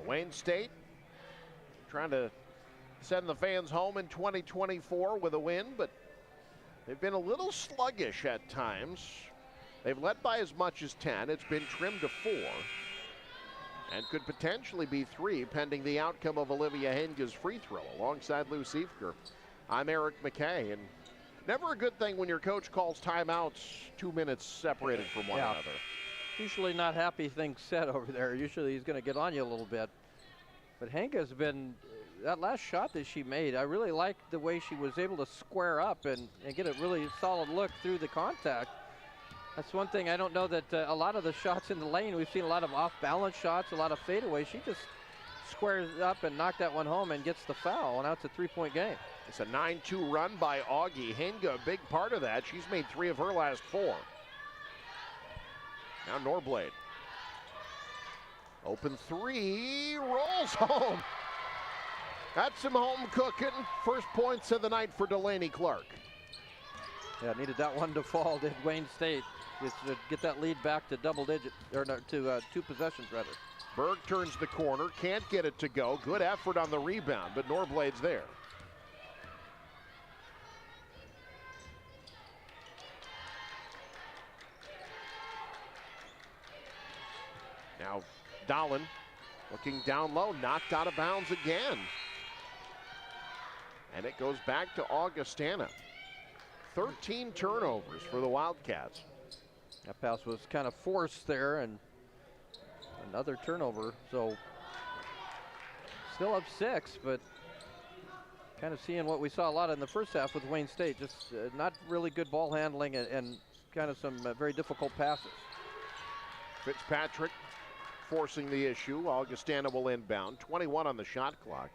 Wayne State trying to send the fans home in 2024 with a win, but they've been a little sluggish at times. They've led by as much as 10. It's been trimmed to 4 and could potentially be 3 pending the outcome of Olivia Hainga's free throw. Alongside Lou Siefker, I'm Eric McKay. And never a good thing when your coach calls timeouts 2 minutes separated from one another. Usually not happy things said over there. Usually he's going to get on you a little bit. But Henga's been, that last shot that she made, I really liked the way she was able to square up and get a really solid look through the contact. That's one thing I don't know that a lot of the shots in the lane, we've seen a lot of off-balance shots, a lot of fadeaways. She just squares up and knocked that one home and gets the foul, and now it's a 3-point game. It's a 9-2 run by Augie. Henga, a big part of that. She's made 3 of her last 4. Now Norblade. Open 3, rolls home. That's some home cooking. First points of the night for Delaney Clark. Yeah, needed that one to fall, did Wayne State. It's to get that lead back to double digit, or no, to 2 possessions rather. Berg turns the corner, can't get it to go. Good effort on the rebound, but Norblade's there. Now Dahlin looking down low, knocked out of bounds again. And it goes back to Augustana. 13 turnovers for the Wildcats. That pass was kind of forced there, and another turnover. So still up 6, but kind of seeing what we saw a lot in the first half with Wayne State. Just not really good ball handling and kind of some very difficult passes. Fitzpatrick forcing the issue. Augustana will inbound. 21 on the shot clock.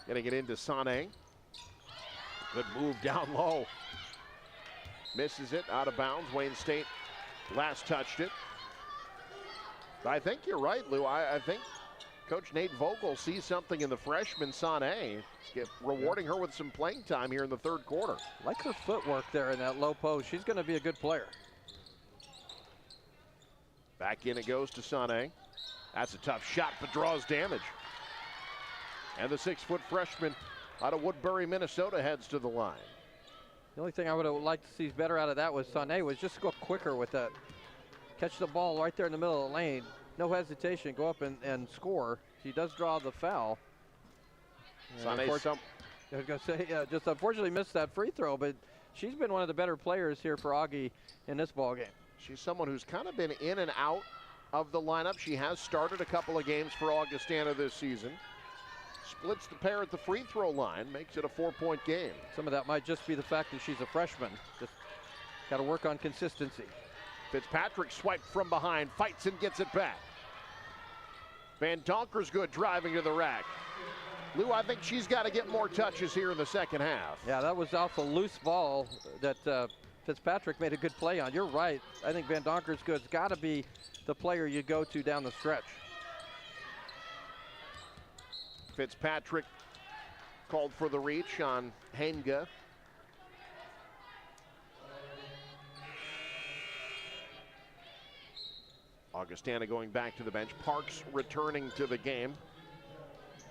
Getting it into Sané. Good move down low. Misses it, out of bounds. Wayne State last touched it. But I think you're right, Lou. I think Coach Nate Vogel sees something in the freshman Sané, rewarding her with some playing time here in the 3rd quarter. Like her footwork there in that low post. She's going to be a good player. Back in it goes to Sané. That's a tough shot, but draws damage. And the 6-foot freshman out of Woodbury, Minnesota heads to the line. The only thing I would have liked to see better out of that was Sané was just go quicker with that. Catch the ball right there in the middle of the lane. No hesitation, go up and score. She does draw the foul. Sané, I was going to say, just unfortunately missed that free throw, but she's been one of the better players here for Augie in this ball game. She's someone who's kind of been in and out of the lineup. She has started a couple of games for Augustana this season. Splits the pair at the free throw line, makes it a 4-point game. Some of that might just be the fact that she's a freshman. Just got to work on consistency. Fitzpatrick swiped from behind, fights and gets it back. Van Donkersgood driving to the rack. Lou, I think she's got to get more touches here in the second half. Yeah, that was off a loose ball that Fitzpatrick made a good play on. You're right. I think Van Donkersgood's got to be the player you go to down the stretch. Fitzpatrick called for the reach on Henga. Augustana going back to the bench. Parks returning to the game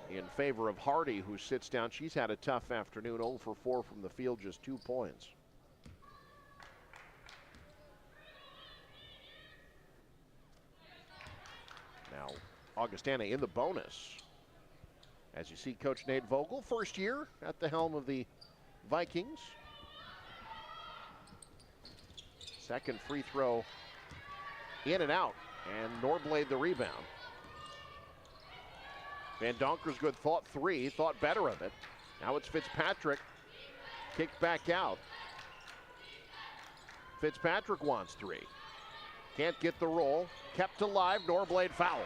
in favor of Hardy, who sits down. She's had a tough afternoon, 0 for 4 from the field, just 2 points. Now, Augustana in the bonus. As you see, Coach Nate Vogel, first year at the helm of the Vikings. Second free throw in and out, and Norblade the rebound. Van Donkersgood thought 3, thought better of it. Now it's Fitzpatrick, kicked back out. Fitzpatrick wants 3. Can't get the roll, kept alive, Norblade fouled.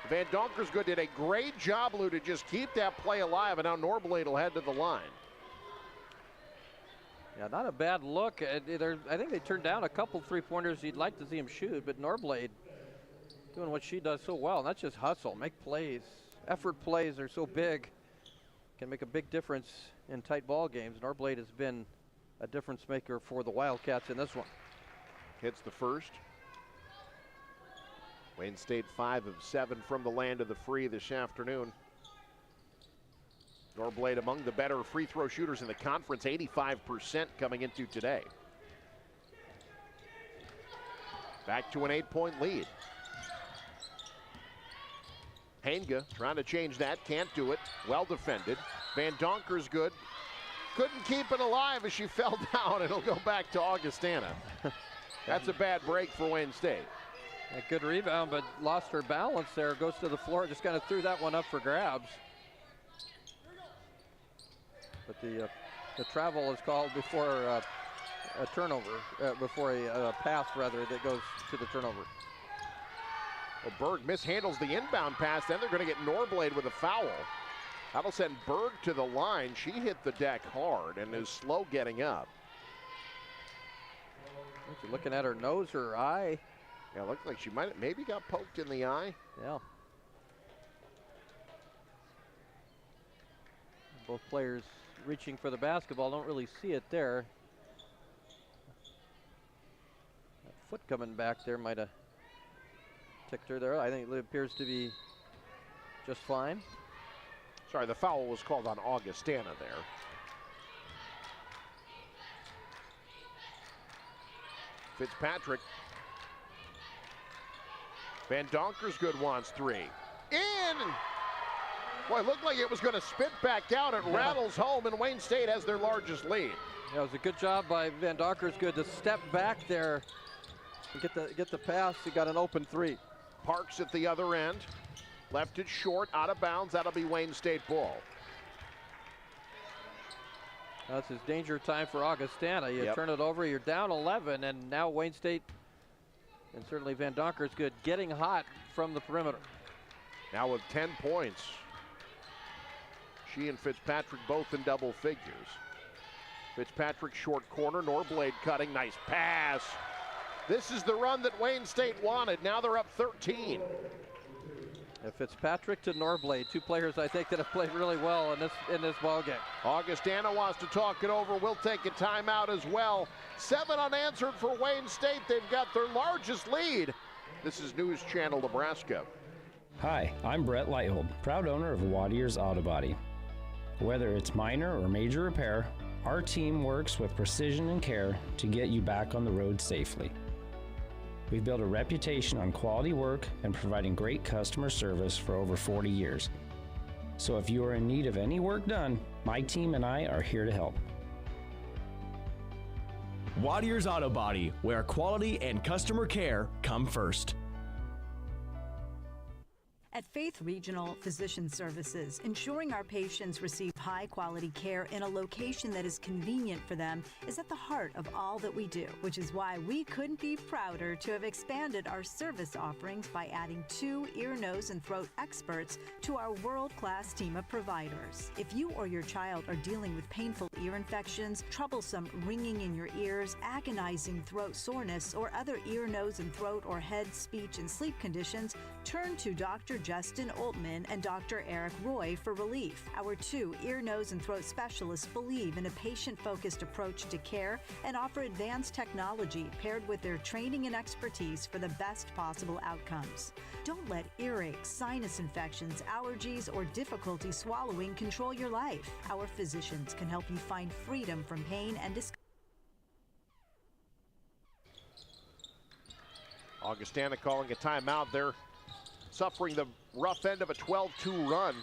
Van Donkersgood did a great job, Lou, to just keep that play alive, and now Norblade will head to the line. Yeah, not a bad look. I think they turned down a couple 3-pointers you'd like to see him shoot, but Norblade doing what she does so well, and that's just hustle, make plays. Effort plays are so big, can make a big difference in tight ball games. Norblade has been a difference maker for the Wildcats in this one. Hits the first. Wayne State 5 of 7 from the land of the free this afternoon. Norblade among the better free throw shooters in the conference, 85% coming into today. Back to an 8-point lead. Henga trying to change that, can't do it. Well defended. Van Donkersgood couldn't keep it alive as she fell down. It'll go back to Augustana. That's a bad break for Wayne State. A good rebound, but lost her balance there. Goes to the floor, just kind of threw that one up for grabs. But the travel is called before a turnover, before a pass rather, that goes to the turnover. Well, Berg mishandles the inbound pass, then they're going to get Norblade with a foul. That'll send Berg to the line. She hit the deck hard and is slow getting up. She's looking at her nose or her eye. Yeah, it looked like she might have maybe got poked in the eye. Yeah. Both players reaching for the basketball, don't really see it there. That foot coming back there might have ticked her there. I think it appears to be just fine. Sorry, the foul was called on Augustana there. Fitzpatrick. Van Donkersgood wants three. In! Boy, it looked like it was going to spit back out. It rattles home, and Wayne State has their largest lead. Yeah, it was a good job by Van Donkersgood to step back there and get the pass. He got an open three. Parks at the other end. Left it short, out of bounds. That'll be Wayne State ball. That's his danger time for Augustana. You turn it over, you're down 11, and now Wayne State, and certainly Van Donkersgood, getting hot from the perimeter. Now with 10 points. She and Fitzpatrick both in double figures. Fitzpatrick short corner, Norblade cutting, nice pass. This is the run that Wayne State wanted. Now they're up 13. Fitzpatrick to Norblade, two players I think that have played really well in this ball game. Augustana wants to talk it over. We'll take a timeout as well. 7 unanswered for Wayne State. They've got their largest lead. This is News Channel Nebraska. Hi, I'm Brett Lighthold, proud owner of Watier's Auto Body. Whether it's minor or major repair, our team works with precision and care to get you back on the road safely. We've built a reputation on quality work and providing great customer service for over 40 years. So if you are in need of any work done, my team and I are here to help. Watier's Auto Body, where quality and customer care come first. At Faith Regional Physician Services, ensuring our patients receive high-quality care in a location that is convenient for them is at the heart of all that we do, which is why we couldn't be prouder to have expanded our service offerings by adding 2 ear, nose, and throat experts to our world-class team of providers. If you or your child are dealing with painful ear infections, troublesome ringing in your ears, agonizing throat soreness, or other ear, nose, and throat or head, speech, and sleep conditions, turn to Dr. Justin Oltman and Dr. Eric Roy for relief. Our 2 ear, nose, and throat specialists believe in a patient-focused approach to care and offer advanced technology paired with their training and expertise for the best possible outcomes. Don't let earaches, sinus infections, allergies, or difficulty swallowing control your life. Our physicians can help you find freedom from pain and discomfort. Augustana calling a timeout there. Suffering the rough end of a 12-2 run.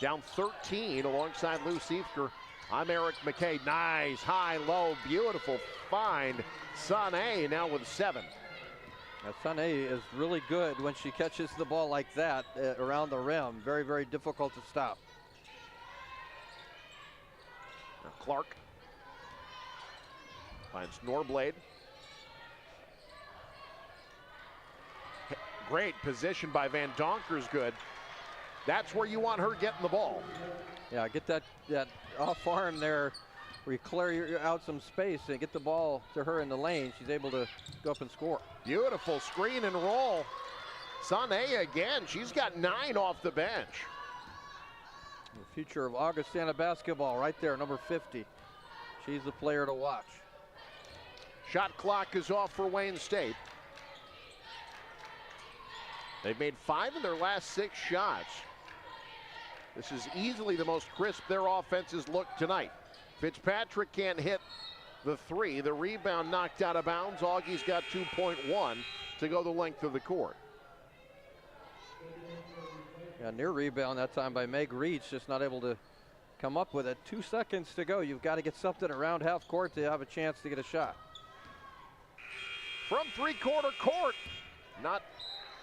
Down 13 alongside Lou Siefker. I'm Eric McKay. Nice, high, low, beautiful find. Sané now with 7. Now, Sané is really good when she catches the ball like that around the rim. Very, very difficult to stop. Now Clark finds Norblade. Great position by Van Donkersgood. That's where you want her getting the ball. Yeah, get that off arm there where you clear out some space and get the ball to her in the lane. She's able to go up and score. Beautiful screen and roll. Sané again. She's got 9 off the bench. The future of Augustana basketball right there, number 50. She's the player to watch. Shot clock is off for Wayne State. They've made 5 of their last 6 shots. This is easily the most crisp their offenses look tonight. Fitzpatrick can't hit the 3. The rebound knocked out of bounds. Augie's got 2.1 to go the length of the court. Yeah, near rebound that time by Meg Reach, just not able to come up with it. 2 seconds to go. You've got to get something around half court to have a chance to get a shot. from three-quarter court. Not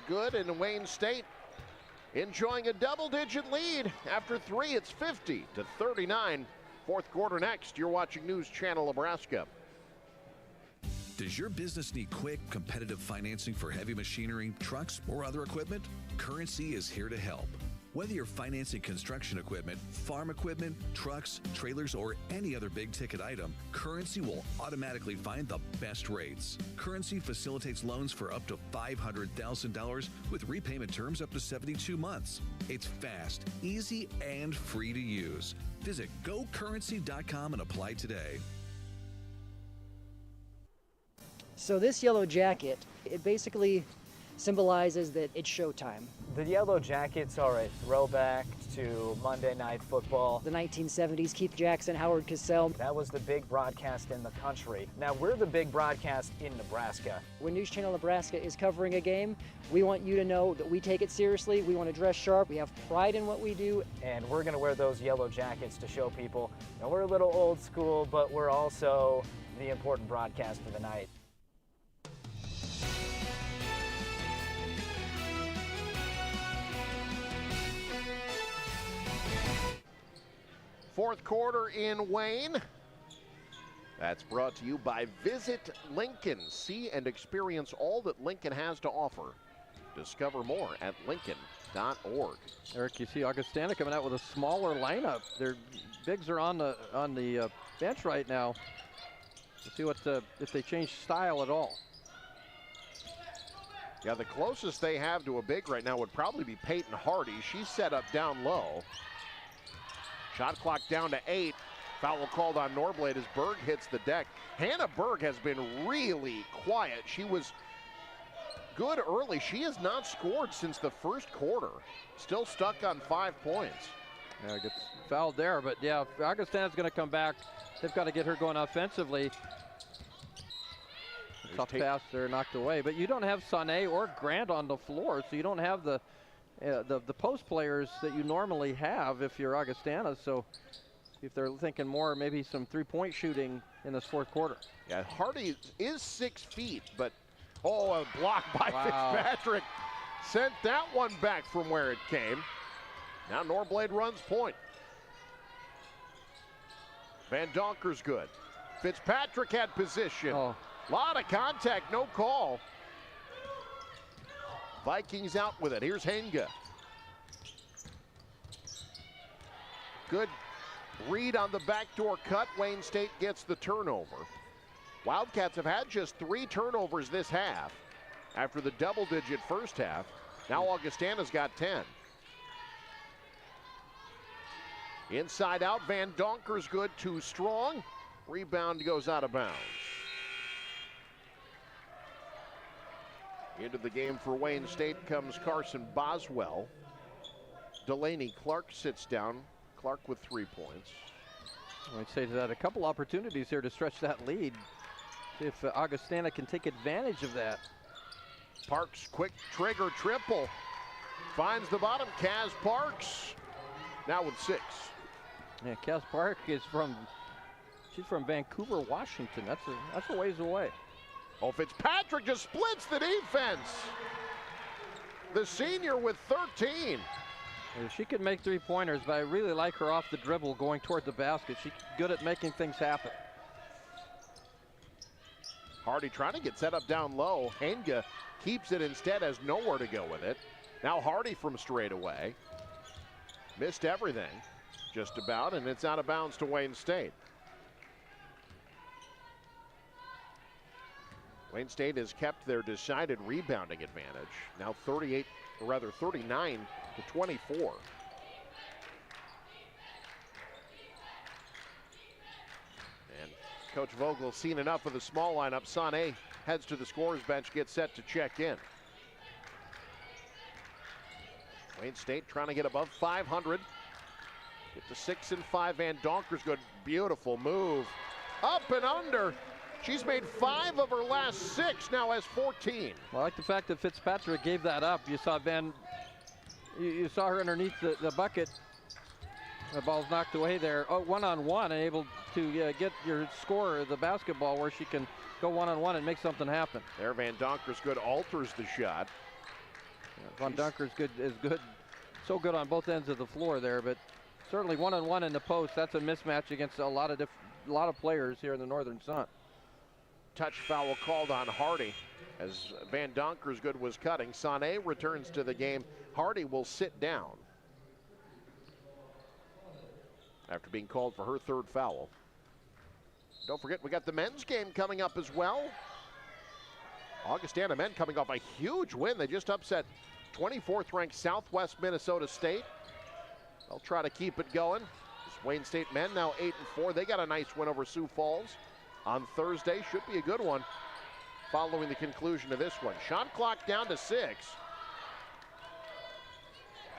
good, and Wayne State enjoying a double-digit lead. After three, it's 50-39. Fourth quarter next. You're watching News Channel Nebraska. Does your business need quick, competitive financing for heavy machinery, trucks, or other equipment? Currency is here to help. Whether you're financing construction equipment, farm equipment, trucks, trailers, or any other big-ticket item, Currency will automatically find the best rates. Currency facilitates loans for up to $500,000 with repayment terms up to 72 months. It's fast, easy, and free to use. Visit GoCurrency.com and apply today. So this yellow jacket, it basically symbolizes that it's showtime. The Yellow Jackets are a throwback to Monday Night Football. The 1970s, Keith Jackson, Howard Cosell. That was the big broadcast in the country. Now we're the big broadcast in Nebraska. When News Channel Nebraska is covering a game, we want you to know that we take it seriously. We want to dress sharp. We have pride in what we do. And we're going to wear those yellow jackets to show people that we're a little old school, but we're also the important broadcast of the night. Fourth quarter in Wayne. That's brought to you by Visit Lincoln. See and experience all that Lincoln has to offer. Discover more at lincoln.org. Eric, you see Augustana coming out with a smaller lineup. Their bigs are on the bench right now. We'll see what if they change style at all. Yeah, the closest they have to a big right now would probably be Peyton Hardy. She's set up down low. Shot clock down to 8. Foul called on Norblade as Berg hits the deck. Hannah Berg has been really quiet. She was good early. She has not scored since the first quarter. Still stuck on 5 points. Yeah, gets fouled there, but yeah, Augustana's going to come back. They've got to get her going offensively. Tough pass there, knocked away. But you don't have Sané or Grant on the floor, so you don't have the post players that you normally have if you're Augustana. So if they're thinking more, maybe some three-point shooting in this fourth quarter. Yeah, Hardy is 6 feet, but a block by Fitzpatrick. Sent that one back from where it came. Now Norblade runs point. Van Donker's good. Fitzpatrick had position. Lot of contact, no call. Vikings out with it. Here's Henga. Good read on the backdoor cut. Wayne State gets the turnover. Wildcats have had just 3 turnovers this half after the double-digit first half. Now Augustana's got 10. Inside out, Van Donker's good, too strong. Rebound goes out of bounds. Into the game for Wayne State comes Carson Boswell. Delaney Clark sits down. Clark with 3 points. I'd say that a couple opportunities here to stretch that lead. See if Augustana can take advantage of that. Parks, quick trigger triple. Finds the bottom. Kaz Parks now with 6. Yeah, Kaz Park is she's from Vancouver, Washington. That's a ways away. Fitzpatrick just splits the defense. The senior with 13. She can make 3-pointers, but I really like her off the dribble going toward the basket. She's good at making things happen. Hardy trying to get set up down low. Henga keeps it instead, has nowhere to go with it. Now Hardy from straight away. Missed everything, just about, and it's out of bounds to Wayne State. Wayne State has kept their decided rebounding advantage. Now 39 to 24. And Coach Vogel's seen enough of the small lineup. Sané heads to the scorer's bench, gets set to check in. Wayne State trying to get above 500. Get to 6 and 5. Van Donker's good. Beautiful move. Up and under. She's made 5 of her last 6, now has 14. Well, I like the fact that Fitzpatrick gave that up. You saw you saw her underneath the bucket. The ball's knocked away there. Oh, one-on-one, and able to get your scorer the basketball where she can go one-on-one and make something happen. There, Van Donkersgood alters the shot. Van Donkersgood is good, so good on both ends of the floor there, but certainly one-on-one in the post, that's a mismatch against a lot of players here in the Northern Sun. Touch foul called on Hardy as Van Donkersgood was cutting. Sané returns to the game. Hardy will sit down after being called for her third foul. Don't forget, we got the men's game coming up as well. Augustana men coming off a huge win. They just upset 24th ranked Southwest Minnesota State. They'll try to keep it going. This Wayne State men now 8-4. They got a nice win over Sioux Falls on Thursday. Should be a good one following the conclusion of this one. Shot clock down to 6.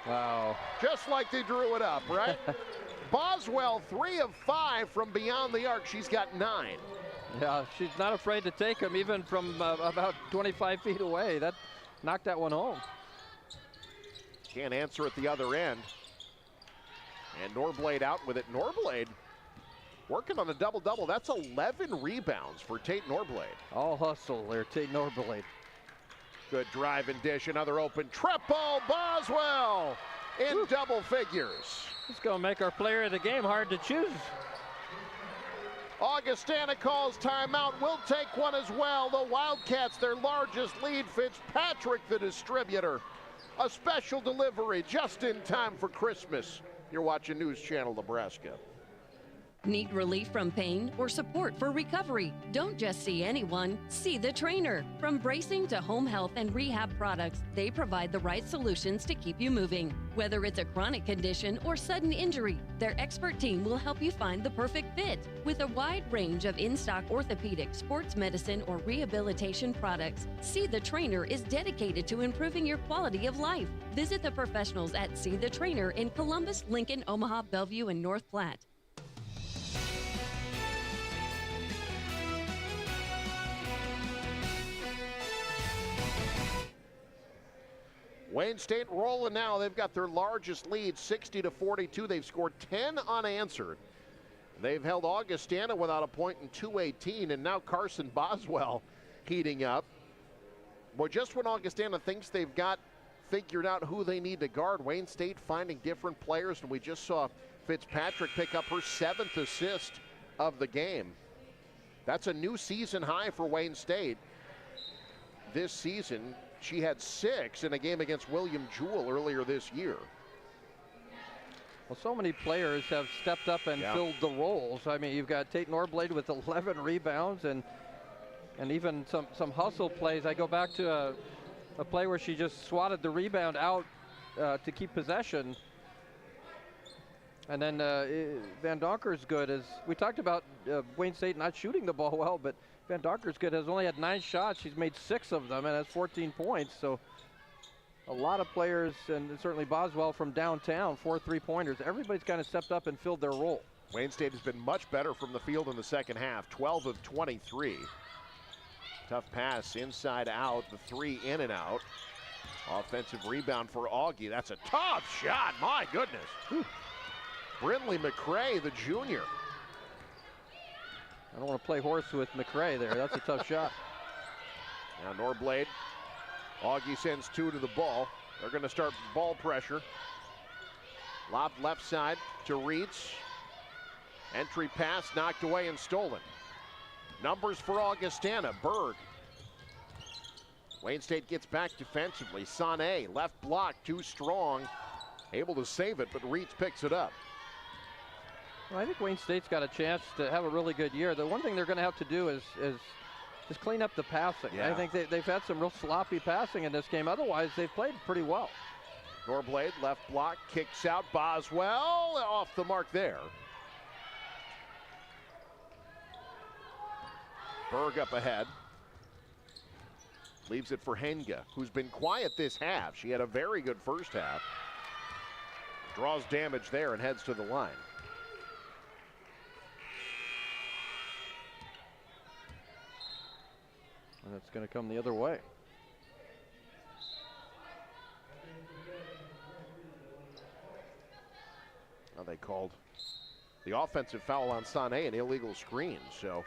Wow. Just like they drew it up, right? Boswell, 3 of 5 from beyond the arc. She's got 9. Yeah, she's not afraid to take them even from about 25 feet away. That knocked that one home. Can't answer at the other end. And Norblade out with it. Norblade working on a double-double. That's 11 rebounds for Tate Norblade. All hustle there, Tate Norblade. Good drive and dish. Another open triple. Boswell in double figures. It's going to make our player of the game hard to choose. Augustana calls timeout. We'll take one as well. The Wildcats, their largest lead. Fitzpatrick, the distributor. A special delivery just in time for Christmas. You're watching News Channel Nebraska. Need relief from pain or support for recovery? Don't just see anyone, see the trainer. From bracing to home health and rehab products, they provide the right solutions to keep you moving. Whether it's a chronic condition or sudden injury, their expert team will help you find the perfect fit. With a wide range of in-stock orthopedic, sports medicine, or rehabilitation products, See the Trainer is dedicated to improving your quality of life. Visit the professionals at See the Trainer in Columbus, Lincoln, Omaha, Bellevue, and North Platte. Wayne State rolling now. They've got their largest lead, 60-42. They've scored 10 unanswered. They've held Augustana without a point in 2:18, and now Carson Boswell heating up. Well, just when Augustana thinks they've got figured out who they need to guard, Wayne State finding different players, and we just saw Fitzpatrick pick up her 7th assist of the game. That's a new season high for Wayne State. This season, she had 6 in a game against William Jewell earlier this year. Well, so many players have stepped up and filled the roles. I mean, you've got Tate Norblade with 11 rebounds and even some hustle plays. I go back to a play where she just swatted the rebound out to keep possession. And then Van Donkersgood, as we talked about Wayne State not shooting the ball well, but Van Donkersgood has only had 9 shots. She's made 6 of them and has 14 points. So a lot of players, and certainly Boswell from downtown, 4 3-pointers. Everybody's kind of stepped up and filled their role. Wayne State has been much better from the field in the second half, 12 of 23. Tough pass inside out, the 3 in and out. Offensive rebound for Augie. That's a tough shot, my goodness. Whew. Brindley McCray, the junior. I don't want to play horse with McCray there. That's a tough shot. Now Norblade. Augie sends 2 to the ball. They're going to start ball pressure. Lob left side to Reitz. Entry pass knocked away and stolen. Numbers for Augustana. Berg. Wayne State gets back defensively. Sané, left block, too strong. Able to save it, but Reitz picks it up. Well, I think Wayne State's got a chance to have a really good year. The one thing they're going to have to do is just clean up the passing. Yeah. I think they've had some real sloppy passing in this game. Otherwise, they've played pretty well. Norblade, left block, kicks out. Boswell off the mark there. Berg up ahead. Leaves it for Henga, who's been quiet this half. She had a very good first half. Draws damage there and heads to the line. And it's going to come the other way. Well, they called the offensive foul on Sané, an illegal screen. So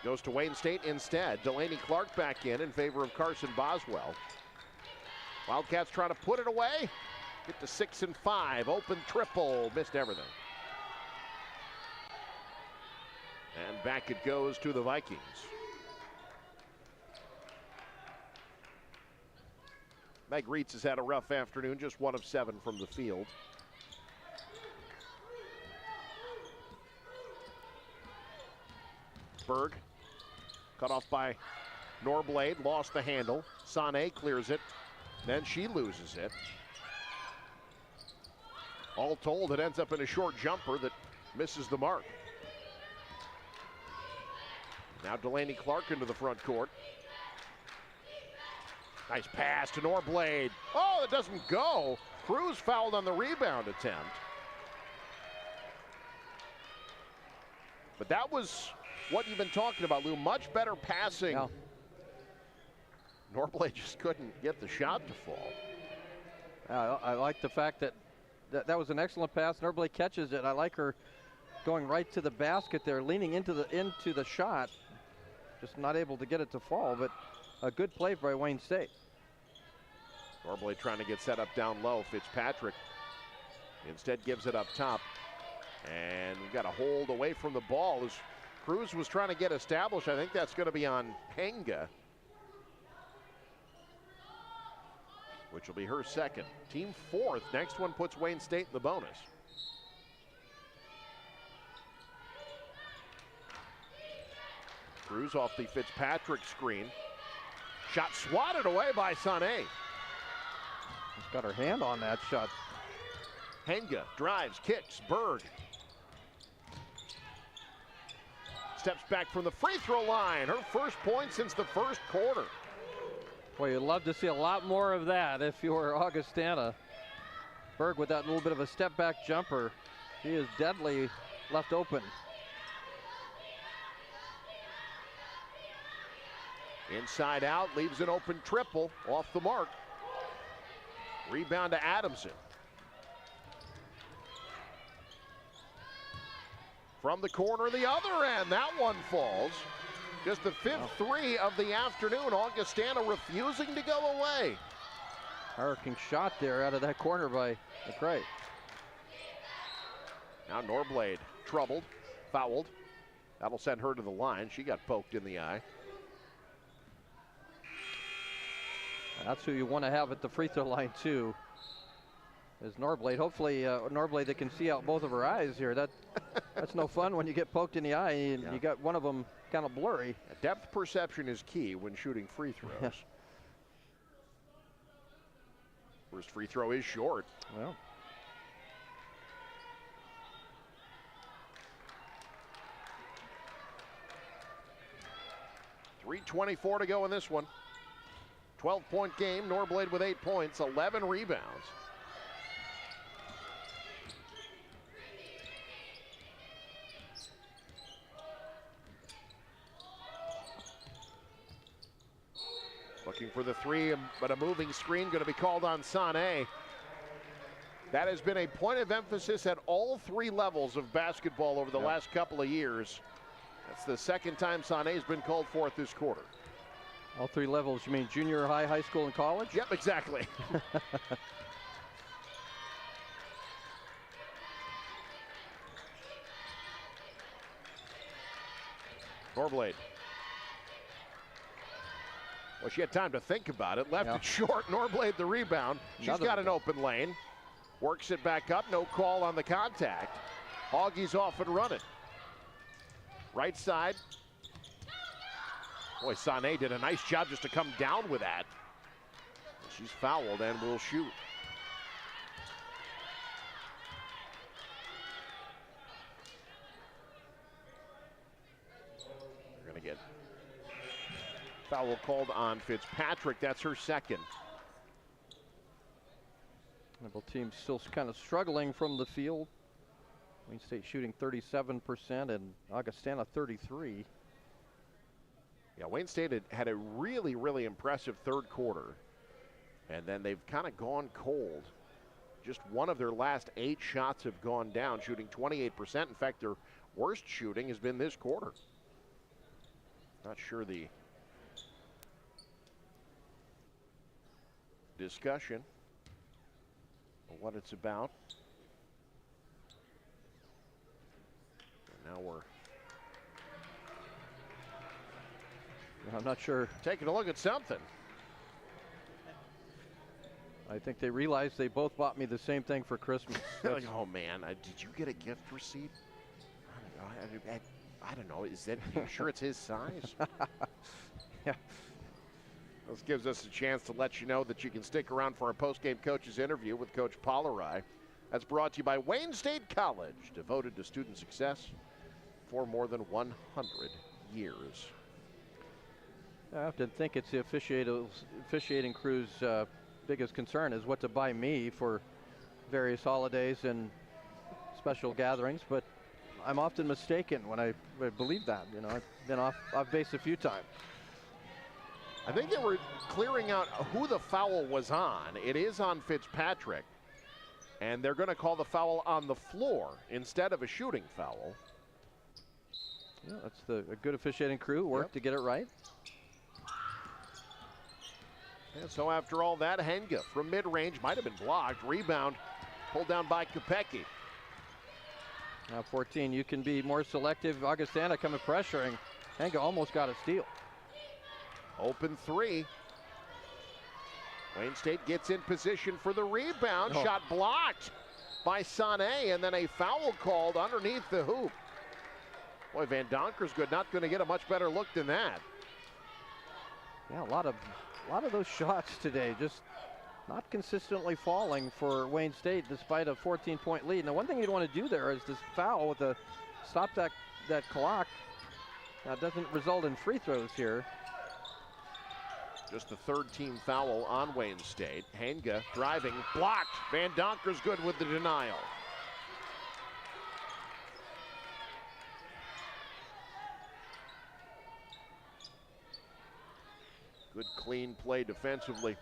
goes to Wayne State instead. Delaney Clark back in favor of Carson Boswell. Wildcats trying to put it away. Get to 6 and 5. Open triple. Missed everything. And back it goes to the Vikings. Meg Reitz has had a rough afternoon, just 1 of 7 from the field. Berg, cut off by Norblade, lost the handle. Sané clears it, then she loses it. All told, it ends up in a short jumper that misses the mark. Now Delaney Clark into the front court. Nice pass to Norblade. Oh, it doesn't go. Cruz fouled on the rebound attempt. But that was what you've been talking about, Lou. Much better passing. Yeah. Norblade just couldn't get the shot to fall. I like the fact that was an excellent pass. Norblade catches it. I like her going right to the basket there, leaning into the shot. Just not able to get it to fall, but a good play by Wayne State. Norblade trying to get set up down low. Fitzpatrick instead gives it up top. And we've got a hold away from the ball as Cruz was trying to get established. I think that's going to be on Henga, which will be her second. Team 4th. Next one puts Wayne State in the bonus. Cruz off the Fitzpatrick screen. Shot swatted away by Sané. She's got her hand on that shot. Henga drives, kicks, Berg. Steps back from the free throw line. Her first point since the first quarter. Boy, you'd love to see a lot more of that if you were Augustana. Berg with that little bit of a step back jumper. She is deadly left open. Inside out, leaves an open triple off the mark. Rebound to Adamson. From the corner, the other end, that one falls. Just the 5th three of the afternoon. Augustana refusing to go away. Hurricane shot there out of that corner by McCray. Now Norblade troubled, fouled. That'll send her to the line. She got poked in the eye. That's who you want to have at the free throw line too, is Norblade. Hopefully Norblade that can see out both of her eyes here. That's no fun when you get poked in the eye and you got one of them kind of blurry. Depth perception is key when shooting free throws. First free throw is short. Well, .324 to go in this one. 12-point game. Norblade with 8 points, 11 rebounds. Looking for the three, but a moving screen going to be called on Sané. That has been a point of emphasis at all 3 levels of basketball over the last couple of years. That's the second time Sané has been called for it this quarter. All 3 levels, you mean junior high, high school, and college? Yep, exactly. Norblade. Well, she had time to think about it. Left it short. Norblade the rebound. She's got an open lane. Works it back up. No call on the contact. Augie's off and running. Right side. Boy, Sané did a nice job just to come down with that. She's fouled and will shoot. They're going to get foul called on Fitzpatrick. That's her second. Both teams still kind of struggling from the field. Wayne State shooting 37% and Augustana 33%. Yeah, Wayne State had a really, really impressive third quarter. And then they've kind of gone cold Just one of their last 8 shots have gone down, shooting 28%. In fact, their worst shooting has been this quarter. Not sure the discussion of what it's about. And now we're I'm not sure. Taking a look at something. I think they realized they both bought me the same thing for Christmas. Like, oh man, did you get a gift receipt? I don't know. Is that? Are you sure it's his size? Yeah. This gives us a chance to let you know that you can stick around for our post-game coaches interview with Coach Pollerai. That's brought to you by Wayne State College, devoted to student success for more than 100 years. I often think it's the officiating crew's biggest concern is what to buy me for various holidays and special gatherings, but I'm often mistaken when I believe that. You know, I've been off base a few times. I think they were clearing out who the foul was on. It is on Fitzpatrick, and they're going to call the foul on the floor instead of a shooting foul. Yeah, that's a good officiating crew work to get it right. And so after all that, Henga from mid-range might have been blocked. Rebound pulled down by Kopecky. Now 14, you can be more selective. Augustana coming pressuring. Henga almost got a steal. Open 3. Wayne State gets in position for the rebound. Shot blocked by Sané, and then a foul called underneath the hoop. Boy, Van Donkersgood not going to get a much better look than that. Yeah, a lot of those shots today just not consistently falling for Wayne State despite a 14-point lead. Now, one thing you'd want to do there is this foul with the stop that clock. Now, it doesn't result in free throws here. Just the 3rd team foul on Wayne State. Henga driving, blocked. Van Donkersgood with the denial. Good clean play defensively.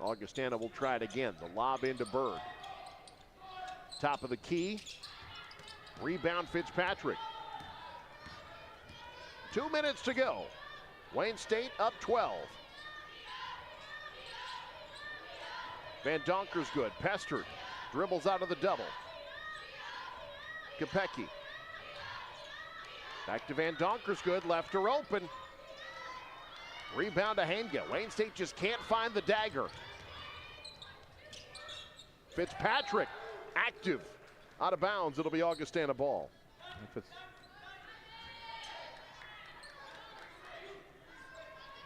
Augustana will try it again. The lob into Berg. Top of the key. Rebound Fitzpatrick. 2 minutes to go. Wayne State up 12. Van Donkersgood pestered. Dribbles out of the double. Kopecky. Back to Van Donkersgood. Left her open. Rebound to Henga. Wayne State just can't find the dagger. Fitzpatrick active. Out of bounds. It'll be Augustana ball.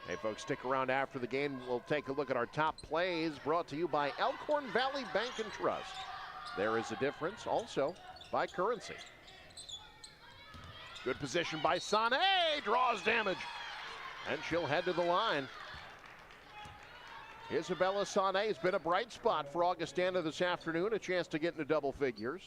Hey folks, stick around after the game. We'll take a look at our top plays brought to you by Elkhorn Valley Bank and Trust. There is a difference also by Currency. Good position by Sané. Draws damage. And she'll head to the line. Isabella Sané has been a bright spot for Augustana this afternoon. A chance to get into double figures.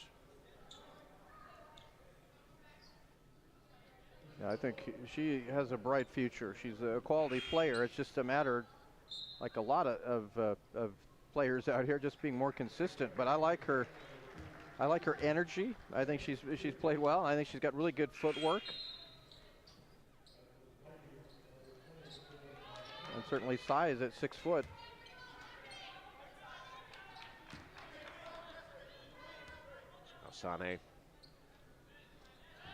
Yeah, I think she has a bright future. She's a quality player. It's just a matter, like a lot of players out here, just being more consistent. But I like her. I like her energy. I think she's played well. I think she's got really good footwork. And certainly size at 6 foot. Sané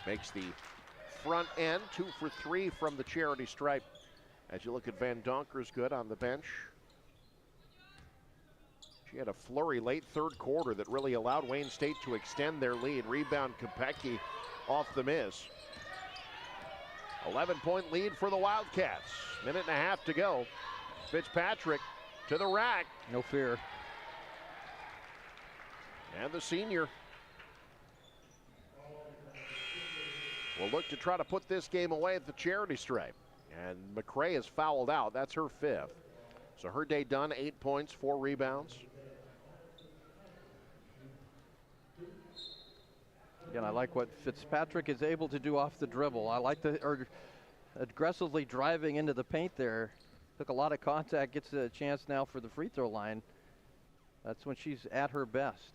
makes the front end, 2 for 3 from the charity stripe. As you look at Van Donkersgood on the bench. She had a flurry late 3rd quarter that really allowed Wayne State to extend their lead. Rebound Kopecky off the miss. 11-point lead for the Wildcats. 1.5 minutes to go. Fitzpatrick to the rack. No fear. And the senior will look to try to put this game away at the charity stripe. And McCray is fouled out. That's her 5th. So her day done, 8 points, 4 rebounds. Again, I like what Fitzpatrick is able to do off the dribble. I like aggressively driving into the paint there. Took a lot of contact, gets a chance now for the free throw line. That's when she's at her best.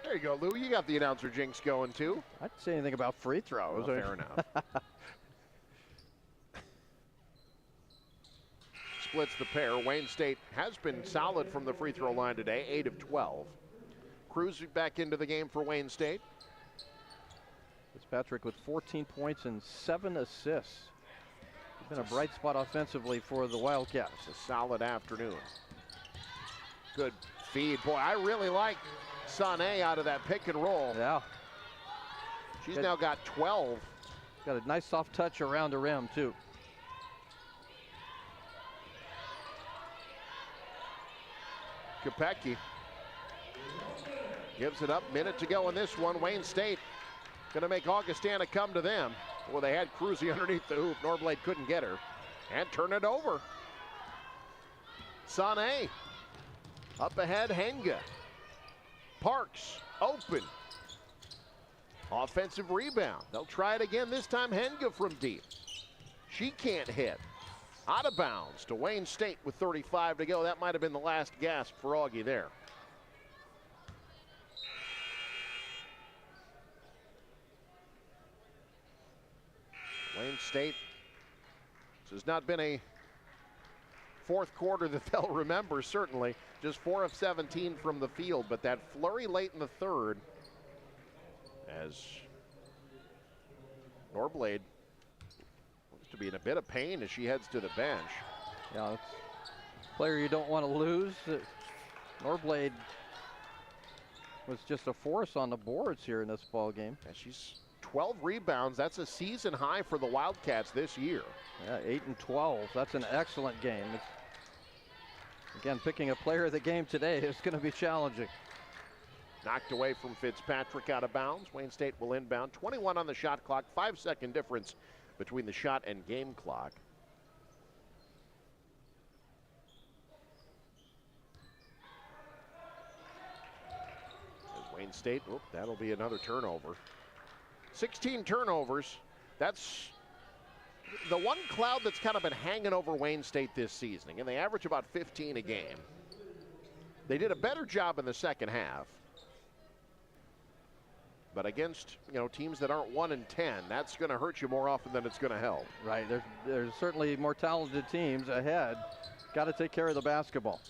There you go, Lou. You got the announcer jinx going, too. I didn't say anything about free throws. Well, fair enough. Splits the pair. Wayne State has been solid from the free throw line today, 8 of 12. Cruz back into the game for Wayne State. Fitzpatrick with 14 points and 7 assists. He's been a bright spot offensively for the Wildcats. It's a solid afternoon. Good feed. Boy, I really like Sané out of that pick and roll. Yeah. She's now got 12. Got a nice soft touch around the rim, too. Kopecky gives it up. Minute to go in this one. Wayne State going to make Augustana come to them. Well, they had Cruzy underneath the hoop. Norblade couldn't get her. And turn it over. Sané. Up ahead, Henga. Parks, open. Offensive rebound. They'll try it again. This time, Henga from deep. She can't hit. Out of bounds to Wayne State with 35 to go. That might have been the last gasp for Augie there. Wayne State, this has not been a fourth quarter that they'll remember, certainly. Just 4 of 17 from the field, but that flurry late in the third as Norblade looks to be in a bit of pain as she heads to the bench. Yeah, it's a player you don't want to lose. Norblade was just a force on the boards here in this ball game. And she's 12 rebounds. That's a season high for the Wildcats this year. Yeah, 8 and 12. That's an excellent game. Again, picking a player of the game today is going to be challenging. Knocked away from Fitzpatrick out of bounds. Wayne State will inbound. 21 on the shot clock. 5-second difference between the shot and game clock. As Wayne State, that'll be another turnover. 16 turnovers. That's the one cloud that's kind of been hanging over Wayne State this season, and they average about 15 a game. They did a better job in the second half, but against teams that aren't 1 and 10, that's going to hurt you more often than it's going to help. Right. There's certainly more talented teams ahead. Got to take care of the basketball.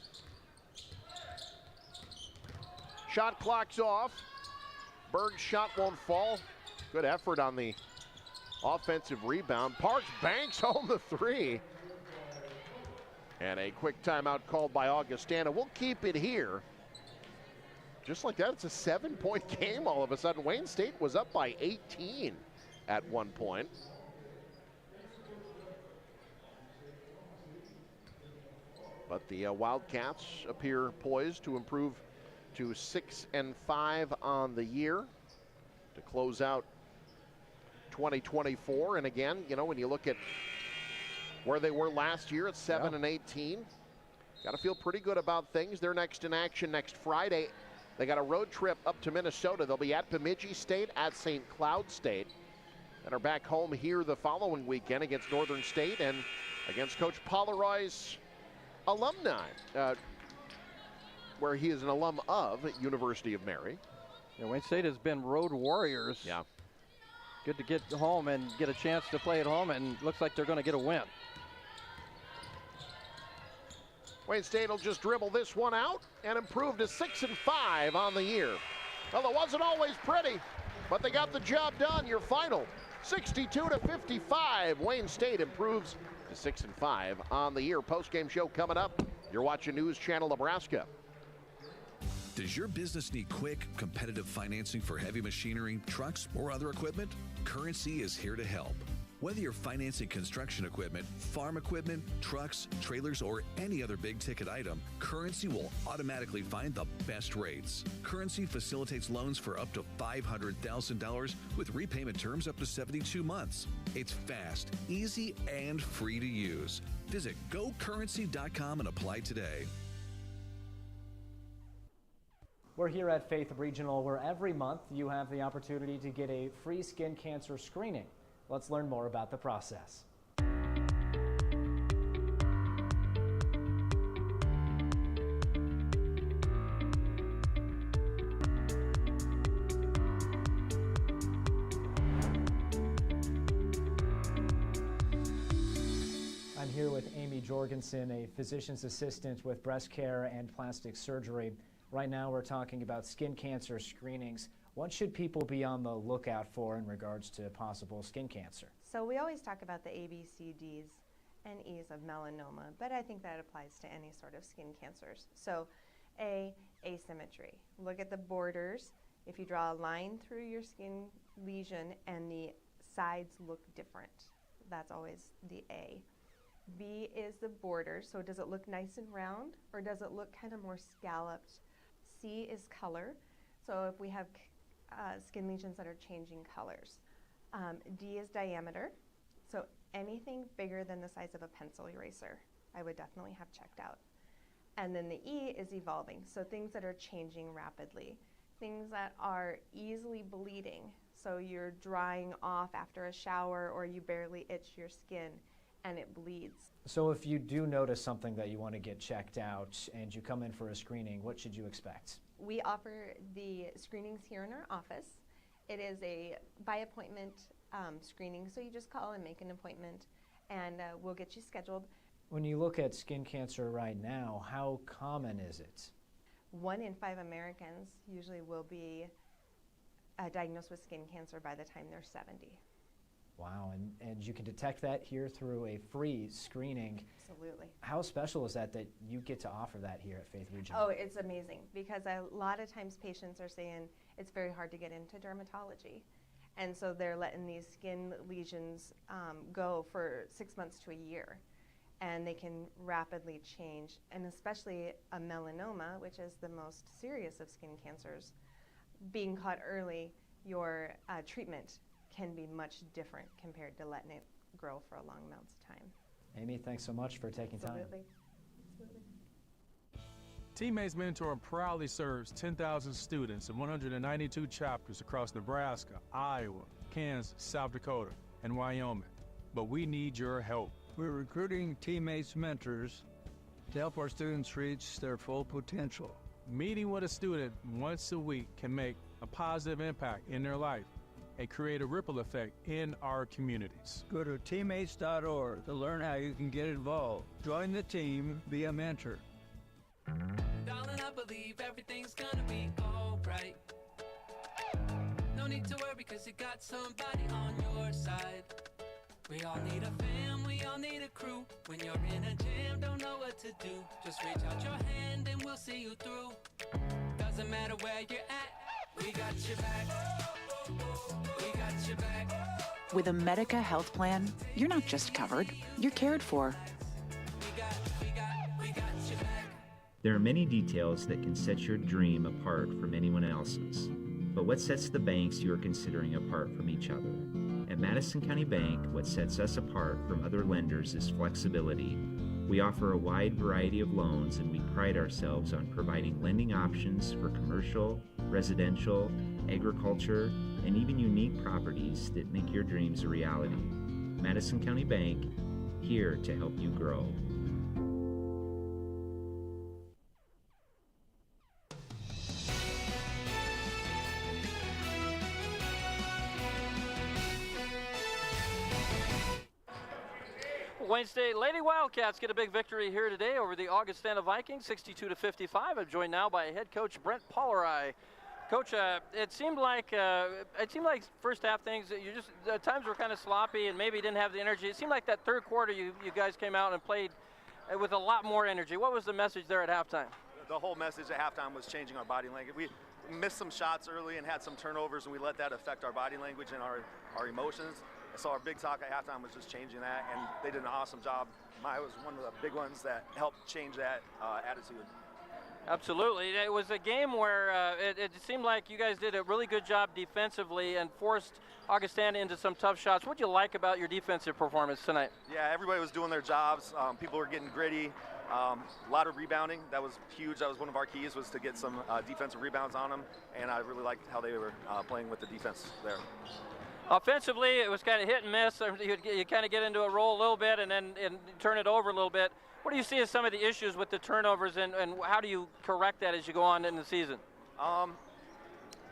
Shot clock's off. Berg's shot won't fall. Good effort on the offensive rebound. Parks banks home the three. And a quick timeout called by Augustana. We'll keep it here. Just like that, it's a 7-point game all of a sudden. Wayne State was up by 18 at one point. But the Wildcats appear poised to improve to 6-5 on the year to close out 2024. And again, when you look at where they were last year at 7-18, got to feel pretty good about things. They're next in action next Friday. They got a road trip up to Minnesota. They'll be at Bemidji State, at St. Cloud State, and are back home here the following weekend against Northern State and against Coach Poleroy's alumni, where he is an alum of University of Mary. Yeah, Wayne State has been road warriors. Yeah. Good to get home and get a chance to play at home, and looks like they're going to get a win. Wayne State will just dribble this one out and improve to 6-5 on the year. Well, it wasn't always pretty, but they got the job done. Your final, 62-55. Wayne State improves to 6-5 on the year. Post-game show coming up. You're watching News Channel Nebraska. Does your business need quick, competitive financing for heavy machinery, trucks, or other equipment? Currency is here to help. Whether you're financing construction equipment, farm equipment, trucks, trailers, or any other big-ticket item, Currency will automatically find the best rates. Currency facilitates loans for up to $500,000 with repayment terms up to 72 months. It's fast, easy, and free to use. Visit GoCurrency.com and apply today. We're here at Faith Regional, where every month you have the opportunity to get a free skin cancer screening. Let's learn more about the process. here with Amy Jorgensen, a physician's assistant with breast care and plastic surgery. Right now we're talking about skin cancer screenings. What should people be on the lookout for in regards to possible skin cancer? So we always talk about the A, B, C, Ds, and E's of melanoma, but I think that applies to any sort of skin cancers. So A, asymmetry. Look at the borders. If you draw a line through your skin lesion and the sides look different, that's always the A. B is the border, so does it look nice and round or does it look kind of more scalloped? C is color, so if we have skin lesions that are changing colors. D is diameter, so anything bigger than the size of a pencil eraser, I would definitely have checked out. And then the E is evolving, so things that are changing rapidly, things that are easily bleeding, so you're drying off after a shower or you barely itch your skin and it bleeds. So if you do notice something that you want to get checked out and you come in for a screening, what should you expect? We offer the screenings here in our office. It is a by appointment screening, so you just call and make an appointment and we'll get you scheduled. When you look at skin cancer right now, how common is it? 1 in 5 Americans usually will be diagnosed with skin cancer by the time they're 70. Wow, and you can detect that here through a free screening. Absolutely. How special is that you get to offer that here at Faith Regional? Oh, it's amazing because a lot of times patients are saying it's very hard to get into dermatology. And so they're letting these skin lesions go for 6 months to a year. And they can rapidly change, and especially a melanoma, which is the most serious of skin cancers. Being caught early, your treatment can be much different compared to letting it grow for a long amount of time. Amy, thanks so much for taking time. Absolutely. Teammates Mentor proudly serves 10,000 students in 192 chapters across Nebraska, Iowa, Kansas, South Dakota, and Wyoming. But we need your help. We're recruiting teammates mentors to help our students reach their full potential. Meeting with a student once a week can make a positive impact in their life and create a ripple effect in our communities. Go to teammates.org to learn how you can get involved. Join the team, be a mentor. Darling, I believe everything's gonna be alright. No need to worry because you got somebody on your side. We all need a fam, we all need a crew. When you're in a jam, don't know what to do, just reach out your hand and we'll see you through. Doesn't matter where you're at, we got your back. We got your back. With a Medica health plan, you're not just covered, you're cared for. We got your back. There are many details that can set your dream apart from anyone else's. But what sets the banks you are considering apart from each other? At Madison County Bank, what sets us apart from other lenders is flexibility. We offer a wide variety of loans, and we pride ourselves on providing lending options for commercial, residential, agriculture, and even unique properties that make your dreams a reality. Madison County Bank, here to help you grow. Wayne State Lady Wildcats get a big victory here today over the Augustana Vikings, 62-55. I'm joined now by head coach Brent Pollerai. Coach, it seemed like first half things you just times were kind of sloppy and maybe didn't have the energy. It seemed like that third quarter you guys came out and played with a lot more energy. What was the message there at halftime? The whole message at halftime was changing our body language. We missed some shots early and had some turnovers, and we let that affect our body language and our emotions. So our big talk at halftime was just changing that, and they did an awesome job. Maya was one of the big ones that helped change that attitude. Absolutely. It was a game where it seemed like you guys did a really good job defensively and forced Augustana into some tough shots. What did you like about your defensive performance tonight? Yeah, everybody was doing their jobs. People were getting gritty. A lot of rebounding. That was huge. That was one of our keys, was to get some defensive rebounds on them, and I really liked how they were playing with the defense there. Offensively, it was kind of hit and miss. You kind of get into a roll a little bit and then turn it over a little bit. What do you see as some of the issues with the turnovers, and how do you correct that as you go on in the season?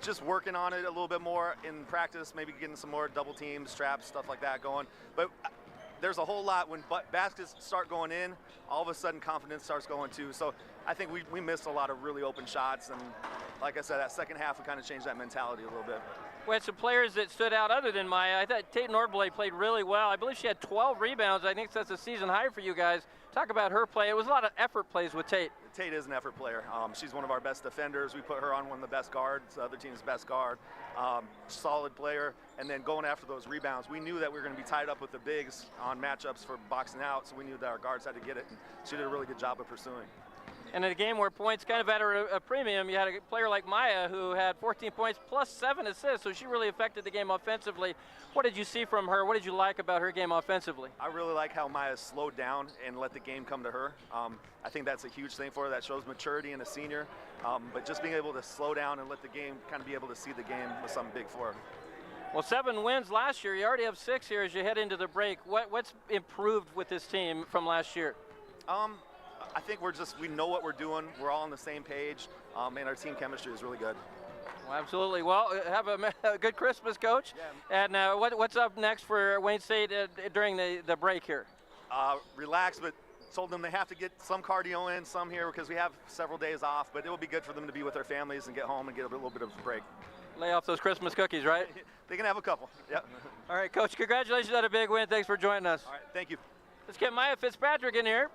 Just working on it a little bit more in practice, maybe getting some more double teams, traps, stuff like that going. But there's a whole lot when baskets start going in, all of a sudden confidence starts going too. So I think we missed a lot of really open shots, and like I said, that second half we kind of changed that mentality a little bit. We had some players that stood out other than Maya. I thought Tate Nordblade played really well. I believe she had 12 rebounds. I think that's a season high for you guys. Talk about her play. It was a lot of effort plays with Tate. Tate is an effort player. She's one of our best defenders. We put her on one of the best guards, the other team's best guard. Solid player. And then going after those rebounds, we knew that we were going to be tied up with the bigs on matchups for boxing out, so we knew that our guards had to get it. And she did a really good job of pursuing. And in a game where points kind of at a premium, you had a player like Maya who had 14 points plus 7 assists, so she really affected the game offensively. What did you see from her? What did you like about her game offensively? I really like how Maya slowed down and let the game come to her. I think that's a huge thing for her. That shows maturity in a senior. But just being able to slow down and let the game kind of be able to see the game was something big for her. Well, 7 wins last year. You already have 6 here as you head into the break. What's improved with this team from last year? I think we know what we're doing. We're all on the same page, and our team chemistry is really good. Well, absolutely. Well, have a good Christmas, Coach. Yeah. And what's up next for Wayne State during the break here? Relax, but told them they have to get some cardio in, some here, because we have several days off, but it will be good for them to be with their families and get home and get a little bit of a break. Lay off those Christmas cookies, right? They can have a couple, yeah. All right, Coach, congratulations on a big win. Thanks for joining us. All right, thank you. Let's get Maya Fitzpatrick in here.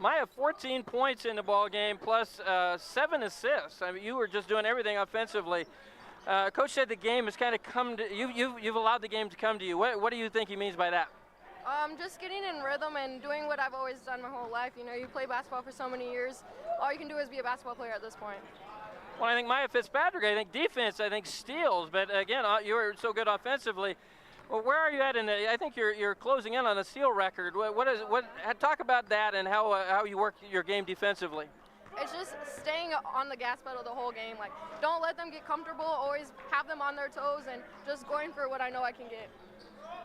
Maya, 14 points in the ball game plus 7 assists. I mean, you were just doing everything offensively. Coach said the game has kind of come to you. You've allowed the game to come to you. What do you think he means by that? Just getting in rhythm and doing what I've always done my whole life. You know, you play basketball for so many years. All you can do is be a basketball player at this point. Well, I think Maya Fitzpatrick, I think defense, I think steals. But again, you were so good offensively. Well, where are you at in the? I think you're closing in on a steal record. Talk about that and how you work your game defensively. It's just staying on the gas pedal the whole game. Like, don't let them get comfortable. Always have them on their toes and just going for what I know I can get.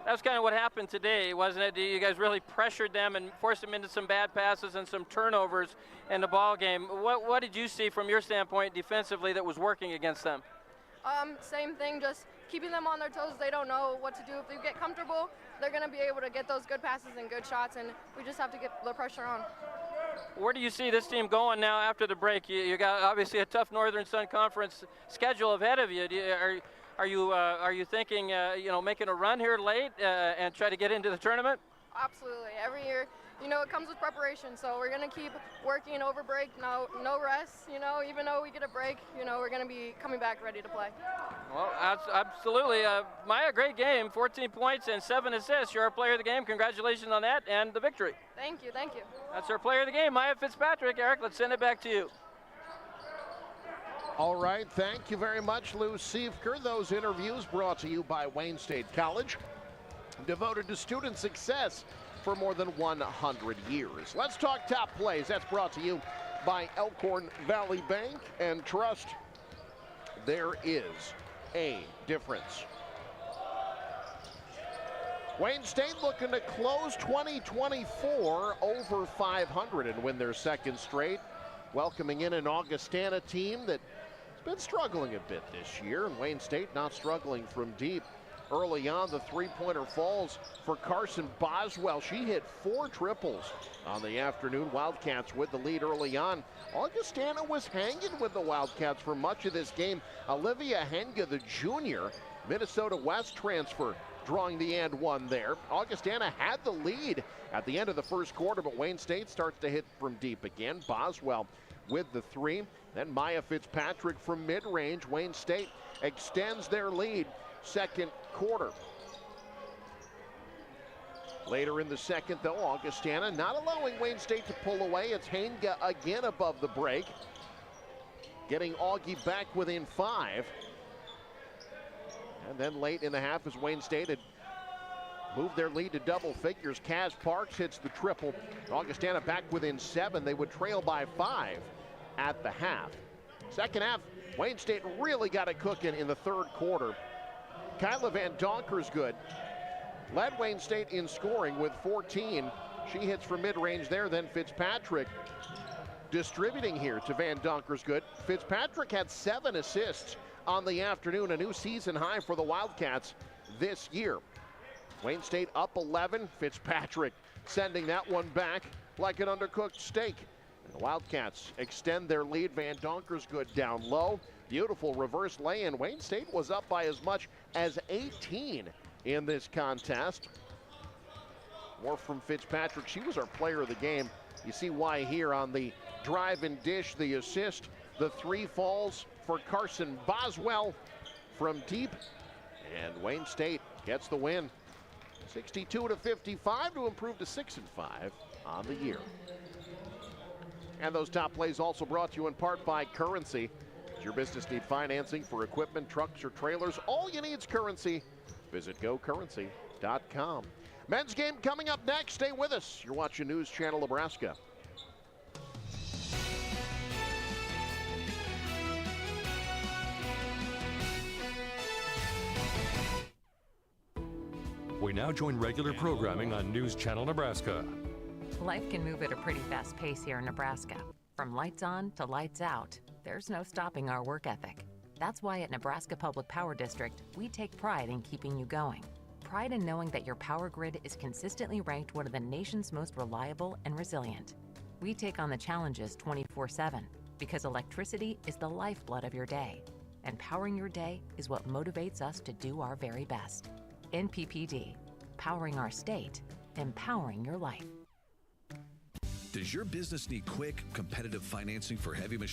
That's kind of what happened today, wasn't it? You guys really pressured them and forced them into some bad passes and some turnovers in the ball game. What did you see from your standpoint defensively that was working against them? Same thing, just keeping them on their toes. They don't know what to do. If they get comfortable, they're going to be able to get those good passes and good shots, and we just have to get the pressure on. Where do you see this team going now after the break? You got obviously a tough Northern Sun Conference schedule ahead of you. Are you thinking making a run here late and try to get into the tournament? Absolutely. Every year, it comes with preparation. So we're going to keep working over break. No rest. Even though we get a break, we're going to be coming back ready to play. Well, absolutely. Maya, great game. 14 points and 7 assists. You're our player of the game. Congratulations on that and the victory. Thank you. Thank you. That's our player of the game, Maya Fitzpatrick. Eric, let's send it back to you. All right, thank you very much, Lou Siefker. Those interviews brought to you by Wayne State College, devoted to student success for more than 100 years. Let's talk top plays. That's brought to you by Elkhorn Valley Bank and Trust. There is a difference. Wayne State looking to close 2024 over 500 and win their second straight, welcoming in an Augustana team that been struggling a bit this year, and Wayne State not struggling from deep. Early on, the three-pointer falls for Carson Boswell. She hit 4 triples on the afternoon. Wildcats with the lead early on. Augustana was hanging with the Wildcats for much of this game. Olivia Henga, the junior, Minnesota West transfer, drawing the and one there. Augustana had the lead at the end of the first quarter, but Wayne State starts to hit from deep again. Boswell with the 3. Then Maya Fitzpatrick from mid-range. Wayne State extends their lead second quarter. Later in the second, though, Augustana not allowing Wayne State to pull away. It's Henga again above the break, getting Augie back within 5. And then late in the half, as Wayne State had moved their lead to double figures, Kaz Parks hits the triple. Augustana back within 7. They would trail by 5 at the half. Second half, Wayne State really got it cooking in the third quarter. Kyla Van Donkersgood led Wayne State in scoring with 14. She hits from mid-range there. Then Fitzpatrick distributing here to Van Donkersgood. Fitzpatrick had 7 assists on the afternoon, a new season high for the Wildcats this year. Wayne State up 11. Fitzpatrick sending that one back like an undercooked steak. And the Wildcats extend their lead. Van Donker's good down low. Beautiful reverse lay-in. Wayne State was up by as much as 18 in this contest. More from Fitzpatrick. She was our player of the game. You see why here on the drive and dish, the assist. The three falls for Carson Boswell from deep. And Wayne State gets the win. 62-55 to improve to 6-5 on the year. And those top plays also brought to you in part by Currency. Does your business need financing for equipment, trucks, or trailers? All you need is Currency. Visit gocurrency.com. Men's game coming up next. Stay with us. You're watching News Channel Nebraska. We now join regular programming on News Channel Nebraska. Life can move at a pretty fast pace here in Nebraska. From lights on to lights out, there's no stopping our work ethic. That's why at Nebraska Public Power District, we take pride in keeping you going. Pride in knowing that your power grid is consistently ranked one of the nation's most reliable and resilient. We take on the challenges 24/7 because electricity is the lifeblood of your day, and powering your day is what motivates us to do our very best. NPPD, powering our state, empowering your life. Does your business need quick, competitive financing for heavy machinery?